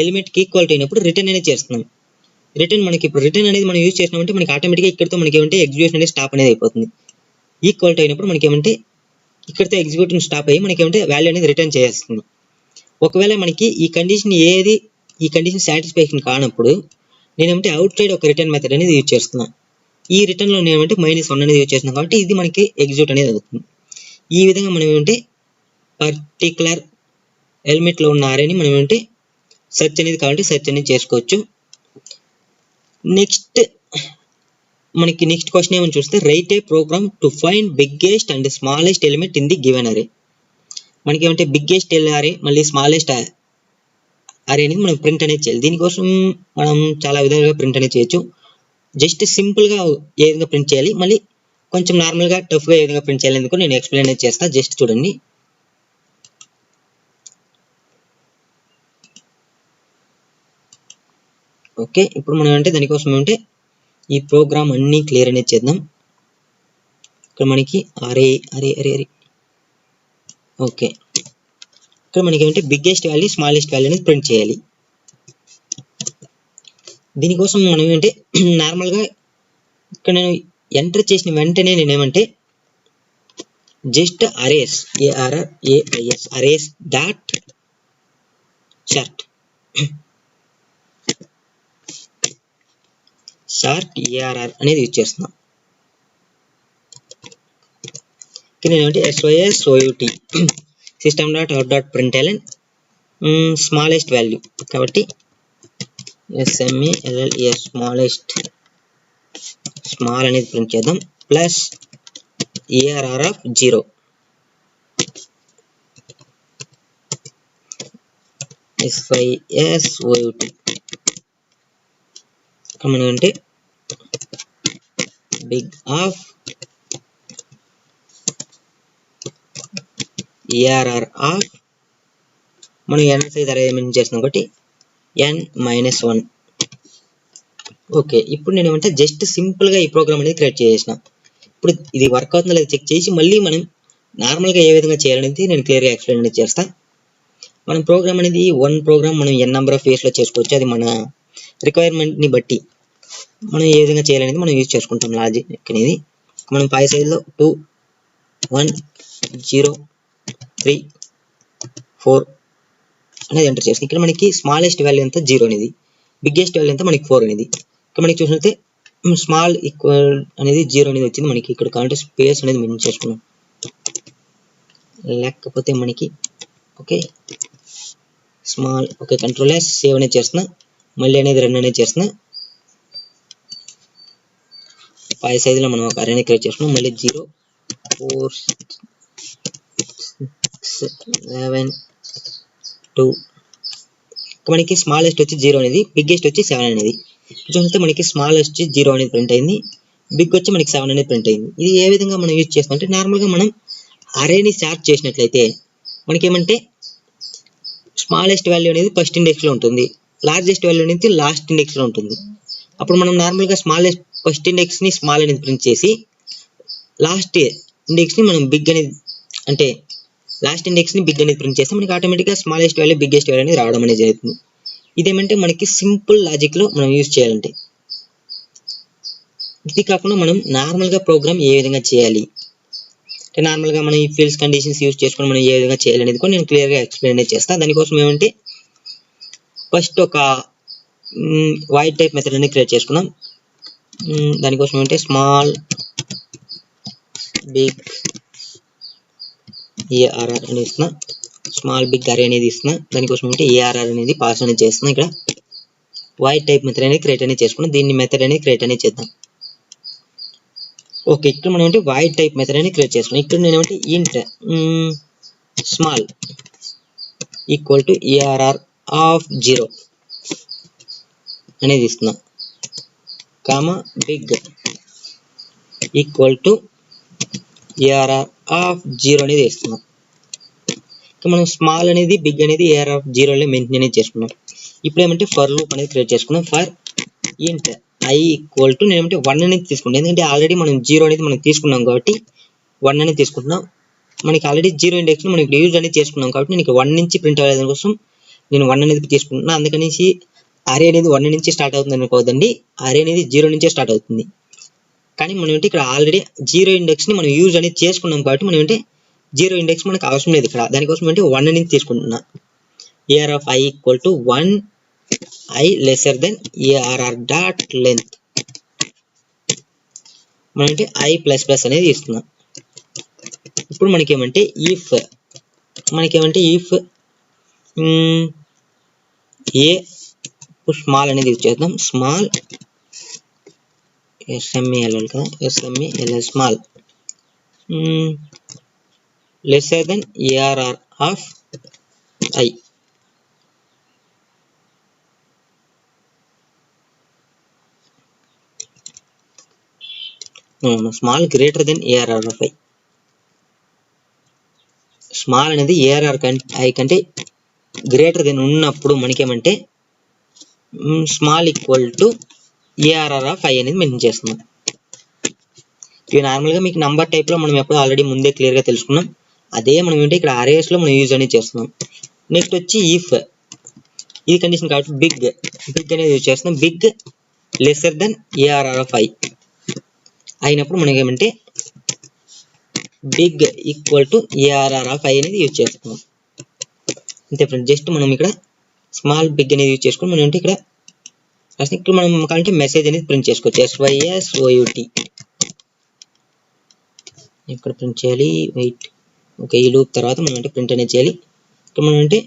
ఎలిమెంట్కి ఈక్వాలిటీ అయినప్పుడు రిటర్న్ అనేది చేస్తున్నాం. రిటర్న్ మనకి ఇప్పుడు రిటర్న్ అనేది మనం యూజ్ చేసినామంటే మనకి ఆటోమేటిక్గా ఇక్కడితో మనకి ఏమంటే ఎగ్జిక్యూషన్ అనేది స్టాప్ అనేది అయిపోతుంది. ఈక్వాలిటీ అయినప్పుడు మనకి ఏమంటే ఇక్కడితో ఎగ్జిక్యూషన్ స్టాప్ అయ్యి మనకి ఏమంటే వాల్యూ అనేది రిటర్న్ చేస్తుంది. ఒకవేళ మనకి ఈ కండిషన్ సాటిస్ఫాక్షన్ కానప్పుడు నేనేమంటే అవుట్ సైడ్ ఒక రిటర్న్ మెథడ్ అనేది యూజ్ చేస్తున్నాను. ఈ రిటర్న్లో నేను ఏమంటే -1 అనేది యూజ్ చేస్తున్నాను కాబట్టి ఇది మనకి ఎగ్జిక్యూట్ అనేది అవుతుంది. ఈ విధంగా మనం ఏమంటే పర్టికులర్ ఎలిమెంట్లో ఉన్న అరేని మనం ఏమంటే సెర్చ్ అనేది కావాలంటే సెర్చ్ అనేది చేసుకోవచ్చు. మనకి నెక్స్ట్ క్వశ్చన్ ఏమని చూస్తే write a program to find biggest and smallest element in the given array. మనకి ఏమంటే బిగ్గెస్ట్ అరే మళ్ళీ స్మాలెస్ట్ అరే అనేది మనం ప్రింట్ అనేది చేయాలి. దీనికోసం మనం చాలా విధాలుగా ప్రింట్ అనేది చేయొచ్చు. జస్ట్ సింపుల్గా ఏ విధంగా ప్రింట్ చేయాలి, మళ్ళీ కొంచెం నార్మల్గా టఫ్గా ఏ విధంగా ప్రింట్ చేయాలి ఎందుకు నేను ఎక్స్ప్లెయిన్ అనేది చేస్తాను. జస్ట్ చూడండి. ఓకే, ఇప్పుడు మనం అంటే దానికోసం అంటే ఈ ప్రోగ్రామ్ అన్నీ క్లియర్ అనేది చేద్దాం. ఇక్కడ మనకి అరే అరే అరే అరే ఓకే, ఇక్కడ మనకి ఏమంటే బిగ్గెస్ట్ వాల్యూ స్మాలెస్ట్ వాల్యూ అనేది ప్రింట్ చేయాలి. దీనికోసం మనం ఏంటంటే నార్మల్గా ఇక్కడ నేను ఎంటర్ చేసిన వెంటనే నేనేమంటే just arrays ARRAYS arrays dot short ARR అనేది యూజ్ చేస్తున్నాం. ఇక్కడ నేనేమంటే SYSOUT system.out.println స్మాలెస్ట్ వాల్యూ కాబట్టి SMALLES స్మాలెస్ట్ స్మాల్ అనేది ప్రింట్ చేద్దాం ప్లస్ ARR ఆఫ్ 0 SYSOUT మనం అంటే బిగ్ ఆఫ్ ARR ఆఫ్ మనం n సైజ్ అరేంజ్మెంట్ చేస్తున్నాం కాబట్టి n-1. ఓకే, ఇప్పుడు నేను ఏమంటే జస్ట్ సింపుల్గా ఈ ప్రోగ్రామ్ అనేది క్రియేట్ చేసిన. ఇప్పుడు ఇది వర్క్ అవుతుందో లేదో చెక్ చేసి మళ్ళీ మనం నార్మల్గా ఏ విధంగా చేయాలనేది నేను క్లియర్గా ఎక్స్ప్లెయిన్ అనేది చేస్తాను. మనం ప్రోగ్రామ్ అనేది వన్ ప్రోగ్రామ్ మనం n నెంబర్ ఆఫ్ వేస్లో చేసుకోవచ్చు. అది మన రిక్వైర్మెంట్ని బట్టి మనం ఏ విధంగా చేయాలనేది మనం యూజ్ చేసుకుంటాం. లాజిక్ అనేది మనం 5 సైజ్లో 2 1 0 3 4 అనేది ఎంటర్ చేస్తాం. ఇక్కడ మనకి స్మాలెస్ట్ వాల్యూ ఎంత 0 అనేది, బిగ్గెస్ట్ వాల్యూ ఎంత మనకి 4 అనేది. ఇక్కడ మనకి చూసినట్లయితే స్మాల్ ఈక్వల్ అనేది 0 అనేది వచ్చింది. మనకి ఇక్కడ కావాలంటే స్పేస్ అనేది మెన్షన్ చేసుకున్నాం, లేకపోతే మనకి okay small okay control S save అనేది చేస్తున్నా, మళ్ళీ అనేది రన్ అనేది చేస్తున్నా. 5 సైజులో మనం ఒక అరేని క్రియేట్ చేసుకున్నాం. మళ్ళీ 0 4 6 7 2 మనకి స్మాలెస్ట్ వచ్చి 0 అనేది, బిగ్గెస్ట్ వచ్చి 7 అనేది. చూస్తే మనకి స్మాలెస్ట్ వచ్చి 0 అనేది ప్రింట్ అయింది, బిగ్ వచ్చి మనకి 7 అనేది ప్రింట్ అయింది. ఇది ఏ విధంగా మనం యూజ్ చేస్తాం అంటే నార్మల్గా మనం అరేని సార్ట్ చేసినట్లయితే మనకి ఏమంటే స్మాలెస్ట్ వాల్యూ అనేది ఫస్ట్ ఇండెక్స్లో ఉంటుంది, లార్జెస్ట్ వాల్యూ అనేది లాస్ట్ ఇండెక్స్లో ఉంటుంది. అప్పుడు మనం నార్మల్గా స్మాలెస్ట్ ఫస్ట్ ఇండెక్స్ని స్మాల్ అనేది ప్రింట్ చేసి లాస్ట్ ఇండెక్స్ని మనం బిగ్ అనేది అంటే లాస్ట్ ఇండెక్స్ని బిగ్ అనేది ప్రింట్ చేస్తే మనకి ఆటోమేటిక్గా స్మాలెస్ట్ వాల్యూ బిగ్గెస్ట్ వాల్యూ అనేది రావడం అనేది జరుగుతుంది. ఇదేమంటే మనకి సింపుల్ లాజిక్లో మనం యూజ్ చేయాలంటే. ఇది కాకుండా మనం నార్మల్గా ప్రోగ్రామ్ ఏ విధంగా చేయాలి నార్మల్గా మనం ఈ ఫీల్డ్స్ కండిషన్స్ యూజ్ చేసుకొని మనం ఏ విధంగా చేయాలనేది కూడా నేను క్లియర్గా ఎక్స్ప్లెయిన్ అనేది చేస్తాను. దానికోసం ఏమంటే ఫస్ట్ ఒక వాయిడ్ టైప్ మెథడ్ అనేది క్రియేట్ చేసుకున్నాం. దానికోసం ఏమంటే స్మాల్ బిగ్ ఏఆర్ఆర్ అనేది ఇస్తున్నా, స్మాల్ బిగ్ అరే అనేది ఇస్తున్నా. దానికోసం ఏమంటే ఏఆర్ఆర్ అనేది పాస్ అనేది చేస్తున్నా. ఇక్కడ వాయిడ్ టైప్ మెథడ్ అనేది క్రియేట్ అనేది చేసుకున్నాం. దీన్ని మెథడ్ అనేది క్రియేట్ అనేది చేద్దాం. ఓకే, ఇక్కడ మనం అంటే వాయిడ్ టైప్ మెథడ్ అనేది క్రియేట్ చేసుకున్నాం. ఇక్కడ నేను ఏమంటే int small equal to ARR of 0 అనేది ఇస్తున్నా, comma big equal to ARR of 0 అనేది ఇస్తున్నాం. మనం స్మాల్ అనేది బిగ్ అనేది ఏఆర్ ఆఫ్ 0 మెయింటైన్ అనేది చేసుకున్నాం. ఇప్పుడు ఏమంటే ఫర్ లూప్ అనేది క్రియేట్ చేసుకున్నాం. ఫర్ ఇంట్ ఐ ఈక్వల్ టు నేను ఏమంటే 1 అనేది తీసుకుంటాం. ఎందుకంటే ఆల్రెడీ మనం 0 అనేది మనం తీసుకున్నాం కాబట్టి 1 అనేది తీసుకుంటున్నాం. మనకి ఆల్రెడీ 0 ఇండెక్స్ మనం ఇక్కడ యూజ్ అనేది చేసుకున్నాం కాబట్టి నేను 1 నుంచి ప్రింట్ అవ్వడం కోసం నేను 1 అనేది తీసుకుంటున్నాను. అందుకనేసి అరే అనేది 1 నుంచి స్టార్ట్ అవుతుంది అనుకోవద్దండి, అరే అనేది 0 నుంచే స్టార్ట్ అవుతుంది. కానీ మనం ఏంటి ఇక్కడ ఆల్రెడీ 0 ఇండెక్స్ని మనం యూజ్ అనేది చేసుకున్నాం కాబట్టి మనం ఏంటి 0 ఇండెక్స్ మనకు అవసరం లేదు ఇక్కడ. దానికోసం ఏంటి 1 అనేది తీసుకుంటున్నా. A R of I equal to 1 I lesser than A R R dot length. మనం అంటే ఐ ప్లస్ ప్లస్ అనేది ఇస్తున్నాం. ఇప్పుడు మనకేమంటే ఇఫ్ ఇఫ్ ఏ స్మాల్ అనేది యూజ్ చేద్దాం. స్మాల్ SMELL కదా, SMELL small lesser than ARR of I. Small greater than ARR of I. Small అనేది ఏఆర్ఆర్ ఐ కంటే గ్రేటర్ దెన్ ఉన్నప్పుడు మనకేమంటే small equal to ARR of I అనేది mention చేస్తున్నాం. ఇవి నార్మల్గా మీకు నంబర్ టైప్లో మనం ఎప్పుడు ఆల్రెడీ ముందే క్లియర్గా తెలుసుకున్నాం. అదే మనం ఏంటి ఇక్కడ అరేస్లో మనం యూజ్ అనేది చేస్తున్నాం. నెక్స్ట్ వచ్చి ఇఫ్ ఇది కండిషన్ కాబట్టి బిగ్ అనేది యూజ్ చేస్తున్నాం. Big lesser than ARR of I అయినప్పుడు మనకి ఏమంటే big equal to ARR of I అనేది యూజ్ చేస్తున్నాం. అంతే ఫ్రెండ్, జస్ట్ మనం ఇక్కడ స్మాల్ బిగ్ అనేది యూజ్ చేసుకుని మనం ఏంటి ఇక్కడ మనం కావాలంటే మెసేజ్ అనేది ప్రింట్ చేసుకోవచ్చు. SYSOUT ఇక్కడ ప్రింట్ చేయాలి. వెయిట్, ఓకే, ఈ లూప్ తర్వాత మనం అంటే ప్రింట్ అనేది చేయాలి. ఇక్కడ మనం అంటే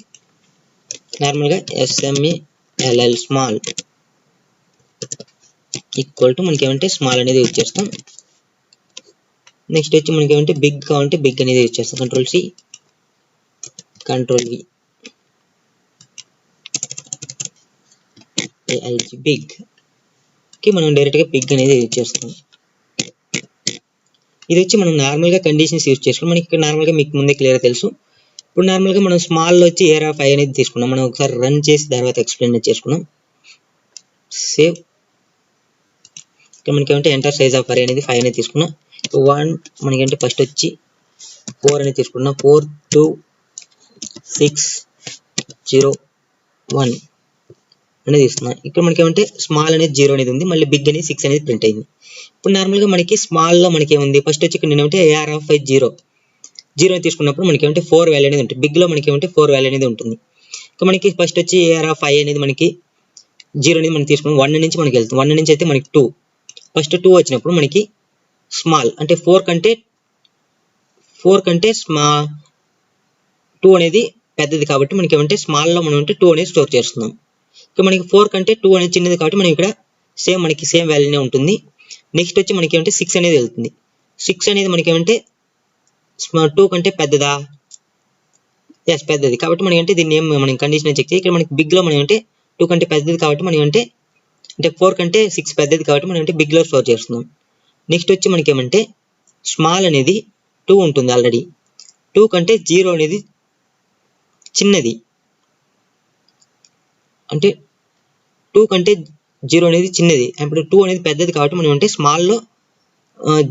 నార్మల్గా SMELL స్మాల్ ఈక్వల్ టు మనకి ఏమంటే స్మాల్ అనేది యూజ్ చేస్తాం. నెక్స్ట్ వచ్చి మనకి ఏమంటే బిగ్ కావాలంటే బిగ్ అనేది యూజ్ చేస్తాం. Ctrl+C Ctrl+V బిగ్ కి మనం డైరెక్ట్గా బిగ్ అనేది యూజ్ చేస్తాం. ఇది వచ్చి మనం నార్మల్గా కండిషన్స్ యూజ్ చేసుకున్నాం. మనకి ఇక్కడ నార్మల్గా మీకు ముందే క్లియర్గా తెలుసు. ఇప్పుడు నార్మల్గా మనం స్మాల్లో వచ్చి ఏఆర్ ఆఫ్ ఐ అనేది తీసుకున్నాం. మనం ఒకసారి రన్ చేసి తర్వాత ఎక్స్ప్లెయిన్ చేసుకున్నాం. సేవ్. ఇక్కడ మనకి ఏమంటే ఎంటర్ సైజ్ ఆఫ్ అరే అనేది 5 అనేది తీసుకున్నాం. 1 మనకంటే ఫస్ట్ వచ్చి 4 అనేది తీసుకున్నాం. 4 2 6 0 1 అనేది ఇస్తున్నాం. ఇక్కడ మనకి ఏమంటే స్మాల్ అనేది 0 అనేది ఉంది, మళ్ళీ బిగ్ అనేది 6 అనేది ప్రింట్ అయింది. ఇప్పుడు నార్మల్గా మనకి స్మాల్లో మనకి ఏముంది, ఫస్ట్ వచ్చి ఇక్కడ ఏమంటే ఏఆర్ ఆఫ్ ఐ 0 తీసుకున్నప్పుడు మనకి ఏమంటే 4 వాల్యూ అనేది ఉంటుంది. బిగ్లో మనకి ఏమంటే 4 వాల్యూ అనేది ఉంటుంది. ఇంకా మనకి ఫస్ట్ వచ్చి ఏఆర్ ఆఫ్ ఐ అనేది మనకి 0 అనేది మనం తీసుకున్నాం. 1 నుంచి మనకి వెళ్తుంది. 1 నుంచి అయితే మనకి 2, ఫస్ట్ 2 వచ్చినప్పుడు మనకి స్మాల్ అంటే 4 కంటే 2 అనేది పెద్దది కాబట్టి మనకి ఏమంటే స్మాల్లో మనం అంటే 2 అనేది స్టోర్ చేస్తున్నాం. ఇక మనకి 4 కంటే 2 అనేది చిన్నది కాబట్టి మనం ఇక్కడ మనకి సేమ్ వాల్యూనే ఉంటుంది. నెక్స్ట్ వచ్చి మనకి ఏమంటే 6 అనేది వెళ్తుంది. 6 అనేది మనకి ఏమంటే 2 కంటే పెద్దదా? ఎస్, పెద్దది కాబట్టి మనం అంటే దీన్ని మనం కండిషన్ చెక్ చేయి. ఇక్కడ మనకి బిగ్లో మనం అంటే 2 కంటే పెద్దది కాబట్టి మనం అంటే 4 కంటే 6 పెద్దది కాబట్టి మనం అంటే బిగ్లో స్టోర్ చేస్తున్నాం. నెక్స్ట్ వచ్చి మనకి ఏమంటే స్మాల్ అనేది 2 ఉంటుంది ఆల్రెడీ. 2 కంటే 0 అనేది చిన్నది, అంటే 2 కంటే 0 అనేది చిన్నది. ఇప్పుడు 2 అనేది పెద్దది కాబట్టి మనం అంటే స్మాల్లో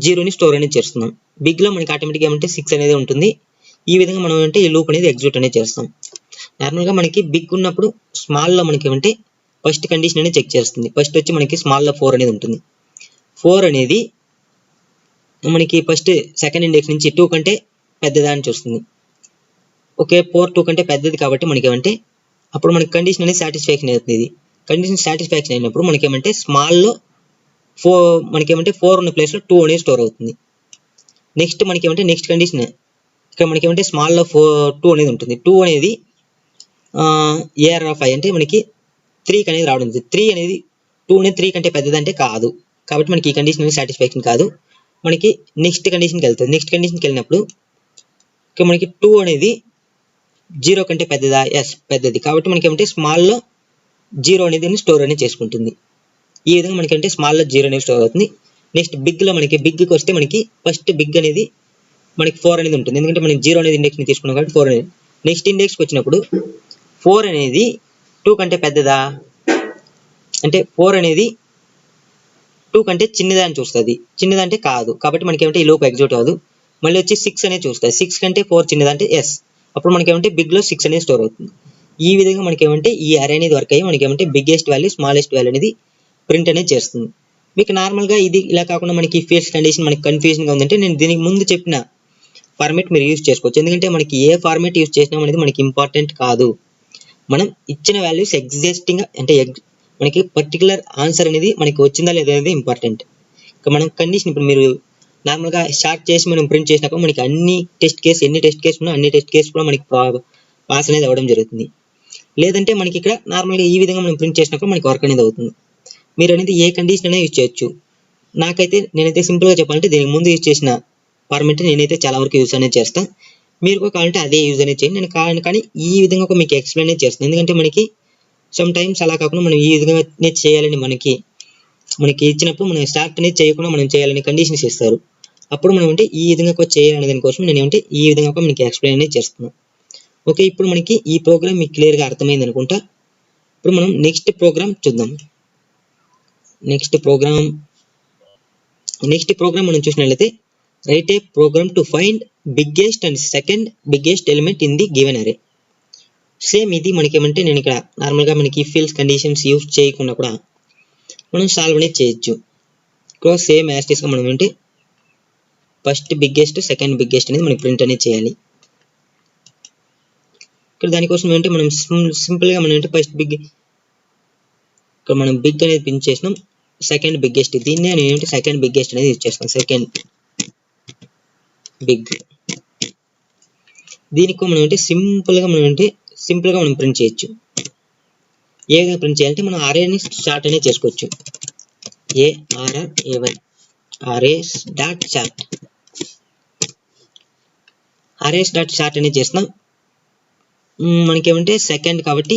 0ని స్టోర్ అనేది చేస్తున్నాం. బిగ్లో మనకి ఆటోమేటిక్గా ఏమంటే 6 అనేది ఉంటుంది. ఈ విధంగా మనం అంటే ఈ లూప్ అనేది ఎగ్జిక్యూట్ అనేది చేస్తాం. నార్మల్గా మనకి బిగ్ ఉన్నప్పుడు స్మాల్లో మనకి ఏమంటే ఫస్ట్ కండిషన్ అనేది చెక్ చేస్తుంది. ఫస్ట్ వచ్చి మనకి స్మాల్లో 4 అనేది ఉంటుంది. 4 అనేది మనకి ఫస్ట్ సెకండ్ ఇండెక్స్ నుంచి 2 కంటే పెద్దదా అని చూస్తుంది. ఓకే 4 2 కంటే పెద్దది కాబట్టి మనకి ఏమంటే అప్పుడు మనకి కండిషన్ అనేది సాటిస్ఫాక్షన్ అవుతుంది. ఇది కండిషన్ సాటిస్ఫాక్షన్ అయినప్పుడు మనకి ఏమంటే స్మాల్లో 4 మనకి ఏమంటే 4 ఉన్న ప్లేస్లో 2 అనేది స్టోర్ అవుతుంది. నెక్స్ట్ మనకి ఏమంటే నెక్స్ట్ కండిషన్ ఇక్కడ మనకి ఏమంటే స్మాల్లో 2 అనేది ఉంటుంది. 2 అనేది AR5 అంటే మనకి 3 అనేది రావడం. 3 అనేది 2 అనేది 3 కంటే పెద్దదంటే కాదు. కాబట్టి మనకి ఈ కండిషన్ అనేది సాటిస్ఫాక్షన్ కాదు. మనకి నెక్స్ట్ కండిషన్కి వెళ్తుంది. నెక్స్ట్ కండిషన్కి వెళ్ళినప్పుడు ఇక్కడ మనకి 2 అనేది 0 కంటే పెద్దదా? ఎస్ పెద్దది. కాబట్టి మనకి ఏమంటే స్మాల్లో 0 అనేది స్టోర్ అనేది చేసుకుంటుంది. ఈ విధంగా మనకి అంటే స్మాల్లో 0 అనేది స్టోర్ అవుతుంది. నెక్స్ట్ బిగ్లో మనకి బిగ్కి వస్తే మనకి ఫస్ట్ బిగ్ అనేది మనకి 4 అనేది ఉంటుంది. ఎందుకంటే మనకి 0 అనేది ఇండెక్స్ని తీసుకున్నాం కాబట్టి 4 అనేది. నెక్స్ట్ ఇండెక్స్కి వచ్చినప్పుడు 4 అనేది 2 కంటే పెద్దదా అంటే 4 అనేది 2 కంటే చిన్నదా అని చూస్తుంది. చిన్నదంటే కాదు. కాబట్టి మనకి ఏమంటే ఈ లోపు ఎగ్జిక్యూట్ అవ్వదు. మళ్ళీ వచ్చి 6 అనేది చూస్తుంది. 6 కంటే 4 చిన్నదంటే ఎస్. అప్పుడు మనకి ఏమంటే బిగ్లో 6 అనేది స్టోర్ అవుతుంది. ఈ విధంగా మనకి ఏమంటే ఈ అరే అనేది వర్క్ అయ్యి మనకి ఏమంటే బిగ్గెస్ట్ వాల్యూ స్మాలెస్ట్ వాల్యూ అనేది ప్రింట్ అనేది చేస్తుంది. మీకు నార్మల్గా ఇది ఇలా కాకుండా మనకి ఫేస్ కండిషన్ మనకి కన్ఫ్యూజన్గా ఉందంటే నేను దీనికి ముందు చెప్పిన ఫార్మేట్ మీరు యూజ్ చేసుకోవచ్చు. ఎందుకంటే మనకి ఏ ఫార్మేట్ యూజ్ చేసినా అనేది మనకి ఇంపార్టెంట్ కాదు. మనం ఇచ్చిన వాల్యూస్ ఎగ్జిస్టింగ్ అంటే మనకి పర్టికులర్ ఆన్సర్ అనేది మనకి వచ్చిందా లేదా అనేది ఇంపార్టెంట్. ఇక మనం కండిషన్ ఇప్పుడు మీరు నార్మల్గా షార్ట్ చేసి మనం ప్రింట్ చేసినప్పుడు మనకి ఎన్ని టెస్ట్ కేసు ఉన్నా అన్ని టెస్ట్ కేసు కూడా మనకి పాస్ అనేది అవ్వడం జరుగుతుంది. లేదంటే మనకి ఇక్కడ నార్మల్గా ఈ విధంగా మనం ప్రింట్ చేసినప్పుడు మనకి వర్క్ అనేది అవుతుంది. మీరు అనేది ఏ కండిషన్ అనేది యూజ్ చేయొచ్చు. నేనైతే సింపుల్గా చెప్పాలంటే దీనికి ముందు యూజ్ చేసిన ఫార్మేట్ నేనైతే చాలా వరకు యూజ్ అనేది చేస్తాను. మీరు కూడా కావాలంటే అదే యూజ్ అనేది చేయండి. నేను కానీ ఈ విధంగా మీకు ఎక్స్ప్లెయిన్ అనేది చేస్తాను. ఎందుకంటే మనకి సమ్ టైమ్స్ అలా కాకుండా మనం ఈ విధంగా అనేది చేయాలని మనకి ఇచ్చినప్పుడు మనం స్టార్ట్ అనేది చేయకుండా మనం చేయాలని కండిషన్స్ ఇస్తారు. అప్పుడు మనం అంటే ఈ విధంగా చేయాలనే దానికోసం నేను ఏమంటే ఈ విధంగా మీకు ఎక్స్ప్లెయిన్ అనేది చేస్తున్నాను. ఓకే ఇప్పుడు మనకి ఈ ప్రోగ్రామ్ మీకు క్లియర్గా అర్థమైంది అనుకుంటా. ఇప్పుడు మనం నెక్స్ట్ ప్రోగ్రామ్ చూద్దాం. నెక్స్ట్ ప్రోగ్రామ్ మనం చూసినట్లయితే write a program to find biggest and second biggest element in the given array. Same ఇది మనకి ఏమంటే నేను ఇక్కడ నార్మల్గా మనకి ఫీల్డ్స్ కండిషన్స్ యూజ్ చేయకుండా కూడా మనం సాల్వ్ అనేది చేయొచ్చు. ఇక్కడ సేమ్ యాస్టిస్గా మనం అంటే ఫస్ట్ బిగ్గెస్ట్ సెకండ్ బిగ్గెస్ట్ అనేది మనకి ప్రింట్ అనేది చేయాలి. ఇక్కడ దానికోసం ఏంటంటే మనం సింపుల్గా మనం అంటే ఫస్ట్ ఇక్కడ మనం బిగ్ అనేది ప్రింట్ చేసినాం. సెకండ్ బిగ్గెస్ట్ దీన్నే నేను ఏంటంటే సెకండ్ బిగ్గెస్ట్ అనేది యూజ్ చేస్తాను. సెకండ్ బిగ్ దీనికి మనం అంటే సింపుల్గా మనం ప్రింట్ చేయొచ్చు. ఏ విధంగా ప్రింట్ చేయాలంటే మనం అరేని చార్ట్ అనేది చేసుకోవచ్చు. arrays డాట్ చార్ట్ అనేది చేస్తున్నాం. మనకి ఏమంటే సెకండ్ కాబట్టి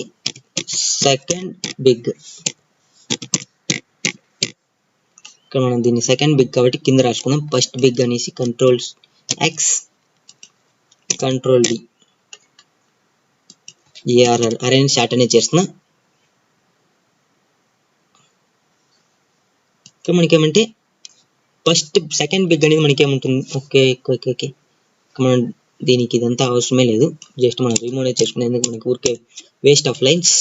సెకండ్ బిగ్. ఇక్కడ మనం దీన్ని సెకండ్ బిగ్ కాబట్టి కింద రాసుకుందాం. ఫస్ట్ బిగ్ అనేసి Ctrl+X Ctrl+V అరేని చార్ట్ అనేది చేస్తున్నా. ఇక్కడ మనకి ఏమంటే ఫస్ట్ సెకండ్ బిగ్ అనేది మనకి ఏముంటుంది. ఓకే మనం దీనికి ఇదంతా అవసరమే లేదు. జస్ట్ మనం రిమూవ్ అనేది చేసుకునేందుకు మనకి ఊరికే వేస్ట్ ఆఫ్ లైన్స్.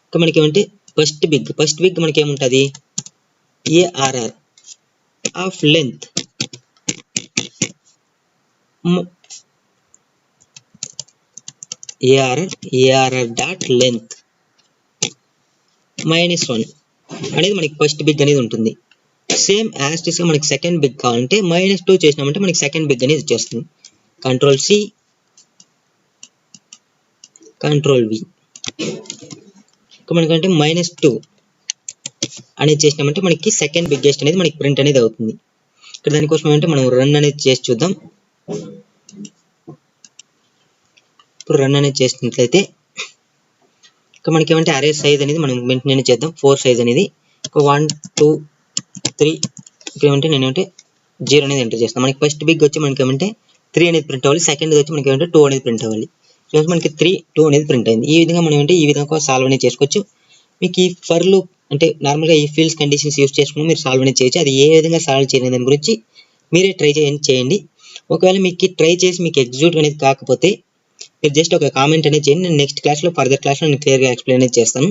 ఇక్కడ మనకి ఏమంటే ఫస్ట్ బిగ్ మనకి ఏముంటుంది ARR of length ARR dot length -1 అనేది మనకి ఫస్ట్ బిగ్ అనేది ఉంటుంది. సేమ్ యాస్టిస్గా మనకి సెకండ్ బిగ్ కావాలంటే -2 చేసినామంటే మనకి సెకండ్ బిగ్ అనేది వచ్చేస్తుంది. Ctrl+C Ctrl+V మనకంటే -2 అనేది చేసినామంటే మనకి సెకండ్ బిగ్గెస్ట్ అనేది మనకి ప్రింట్ అనేది అవుతుంది. ఇక్కడ దానికోసం అంటే మనం రన్ అనేది చేసి చూద్దాం. ఇప్పుడు రన్ అనేది చేసినట్లయితే ఇక్కడ మనకి ఏమంటే అరే సైజ్ అనేది మనం మెయింటైన్ చేద్దాం. 4 సైజ్ అనేది 1 2 3 ఇక్కడ ఏమంటే నేను ఏమంటే 0 అనేది ఎంటర్ చేస్తాను. మనకి ఫస్ట్ బిగ్ వచ్చి మనకి ఏమంటే 3 అనేది ప్రింట్ అవ్వాలి. సెకండ్ వచ్చి మనకి ఏమంటే 2 అనేది ప్రింట్ అవ్వాలి. సో మనకి 3 2 అనేది ప్రింట్ అయింది. ఈ విధంగా మనం అంటే ఈ విధంగా సాల్వ్ అనేది చేసుకోవచ్చు. మీకు ఈ ఫర్ లూప్ అంటే నార్మల్గా ఈ ఫీల్డ్స్ కండిషన్స్ యూజ్ చేసుకుని మీరు సాల్వ్ అనేది చేయొచ్చు. అది ఏ విధంగా సాల్వ్ చేయని దాని గురించి మీరే ట్రై చేయండి. ఒకవేళ మీకు ట్రై చేసి మీకు ఎగ్జిక్యూట్ అనేది కాకపోతే మీరు జస్ట్ ఒక కామెంట్ అనేది చేయండి. నేను నెక్స్ట్ క్లాస్లో ఫర్దర్ క్లాస్లో నేను క్లియర్గా ఎక్స్ప్లెయిన్ అనేది చేస్తాను.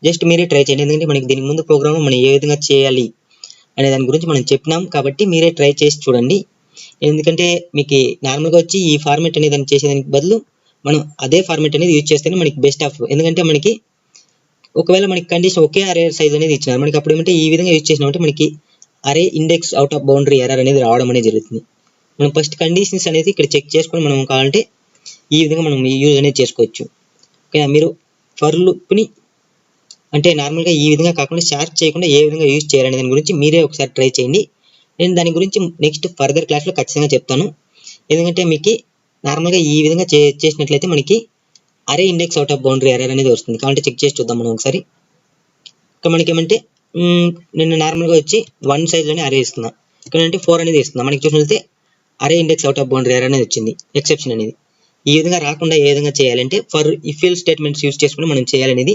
జస్ట్ మీరే ట్రై చేయండి. ఎందుకంటే మనకి దీనికి ముందు ప్రోగ్రామ్ మనం ఏ విధంగా చేయాలి అనే దాని గురించి మనం చెప్పినాం కాబట్టి మీరే ట్రై చేసి చూడండి. ఎందుకంటే మీకు నార్మల్గా వచ్చి ఈ ఫార్మాట్ అనేది చేసేదానికి బదులు మనం అదే ఫార్మాట్ అనేది యూజ్ చేస్తేనే మనకి బెస్ట్ ఆఫ్. ఎందుకంటే మనకి ఒకవేళ మనకి కండిషన్ ఒకే అరే సైజ్ అనేది ఇచ్చినారు మనకి అప్పుడు ఏమంటే ఈ విధంగా యూజ్ చేసినామంటే మనకి అరే index out of boundary error అనేది రావడం అనేది జరుగుతుంది. మనం ఫస్ట్ కండిషన్స్ అనేది ఇక్కడ చెక్ చేసుకొని మనం కావాలంటే ఈ విధంగా మనం యూజ్ అనేది చేసుకోవచ్చు. ఓకేనా, మీరు ఫర్ లూప్ని అంటే నార్మల్గా ఈ విధంగా కాకుండా షార్ట్ చేయకుండా ఏ విధంగా యూజ్ చేయాలనే దాని గురించి మీరే ఒకసారి ట్రై చేయండి. నేను దాని గురించి నెక్స్ట్ ఫర్దర్ క్లాస్లో ఖచ్చితంగా చెప్తాను. ఎందుకంటే మీకు నార్మల్గా ఈ విధంగా చేసినట్లయితే మనకి అరే index out of boundary error అనేది వస్తుంది. కాబట్టి చెక్ చేసి చూద్దాం మనం ఒకసారి. ఇక్కడ మనకి ఏమంటే నేను నార్మల్గా వచ్చి 1 సైజ్లోనే అరే ఇస్తున్నా, ఇక్కడ అంటే 4 అనేది ఇస్తున్నా. మనకి చూసినట్లయితే అరే index out of boundary error అనేది వచ్చింది, ఎక్సెప్షన్ అనేది. ఈ విధంగా రాకుండా ఏ విధంగా చేయాలంటే for if else statements use చేసుకుని మనం చేయాలనేది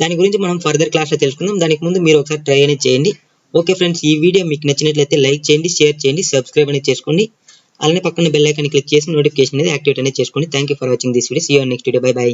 దాని గురించి మనం ఫర్దర్ క్లాస్లో తెలుసుకుందాం. దానికి ముందు మీరు ఒకసారి ట్రై అనేది చేయండి. ఓకే ఫ్రెండ్స్, ఈ వీడియో మీకు నచ్చినట్లయితే లైక్ చేయండి, షేర్ చేయండి, సబ్స్క్రైబ్ అనేది చేసుకోండి. అలానే పక్కన బెల్ ఐకాన్ క్లిక్ చేసి నోటిఫికేషన్ అనేది యాక్టివేట్ అనేది చేసుకోండి. Thank you for watching this video. See you on next video. Bye by.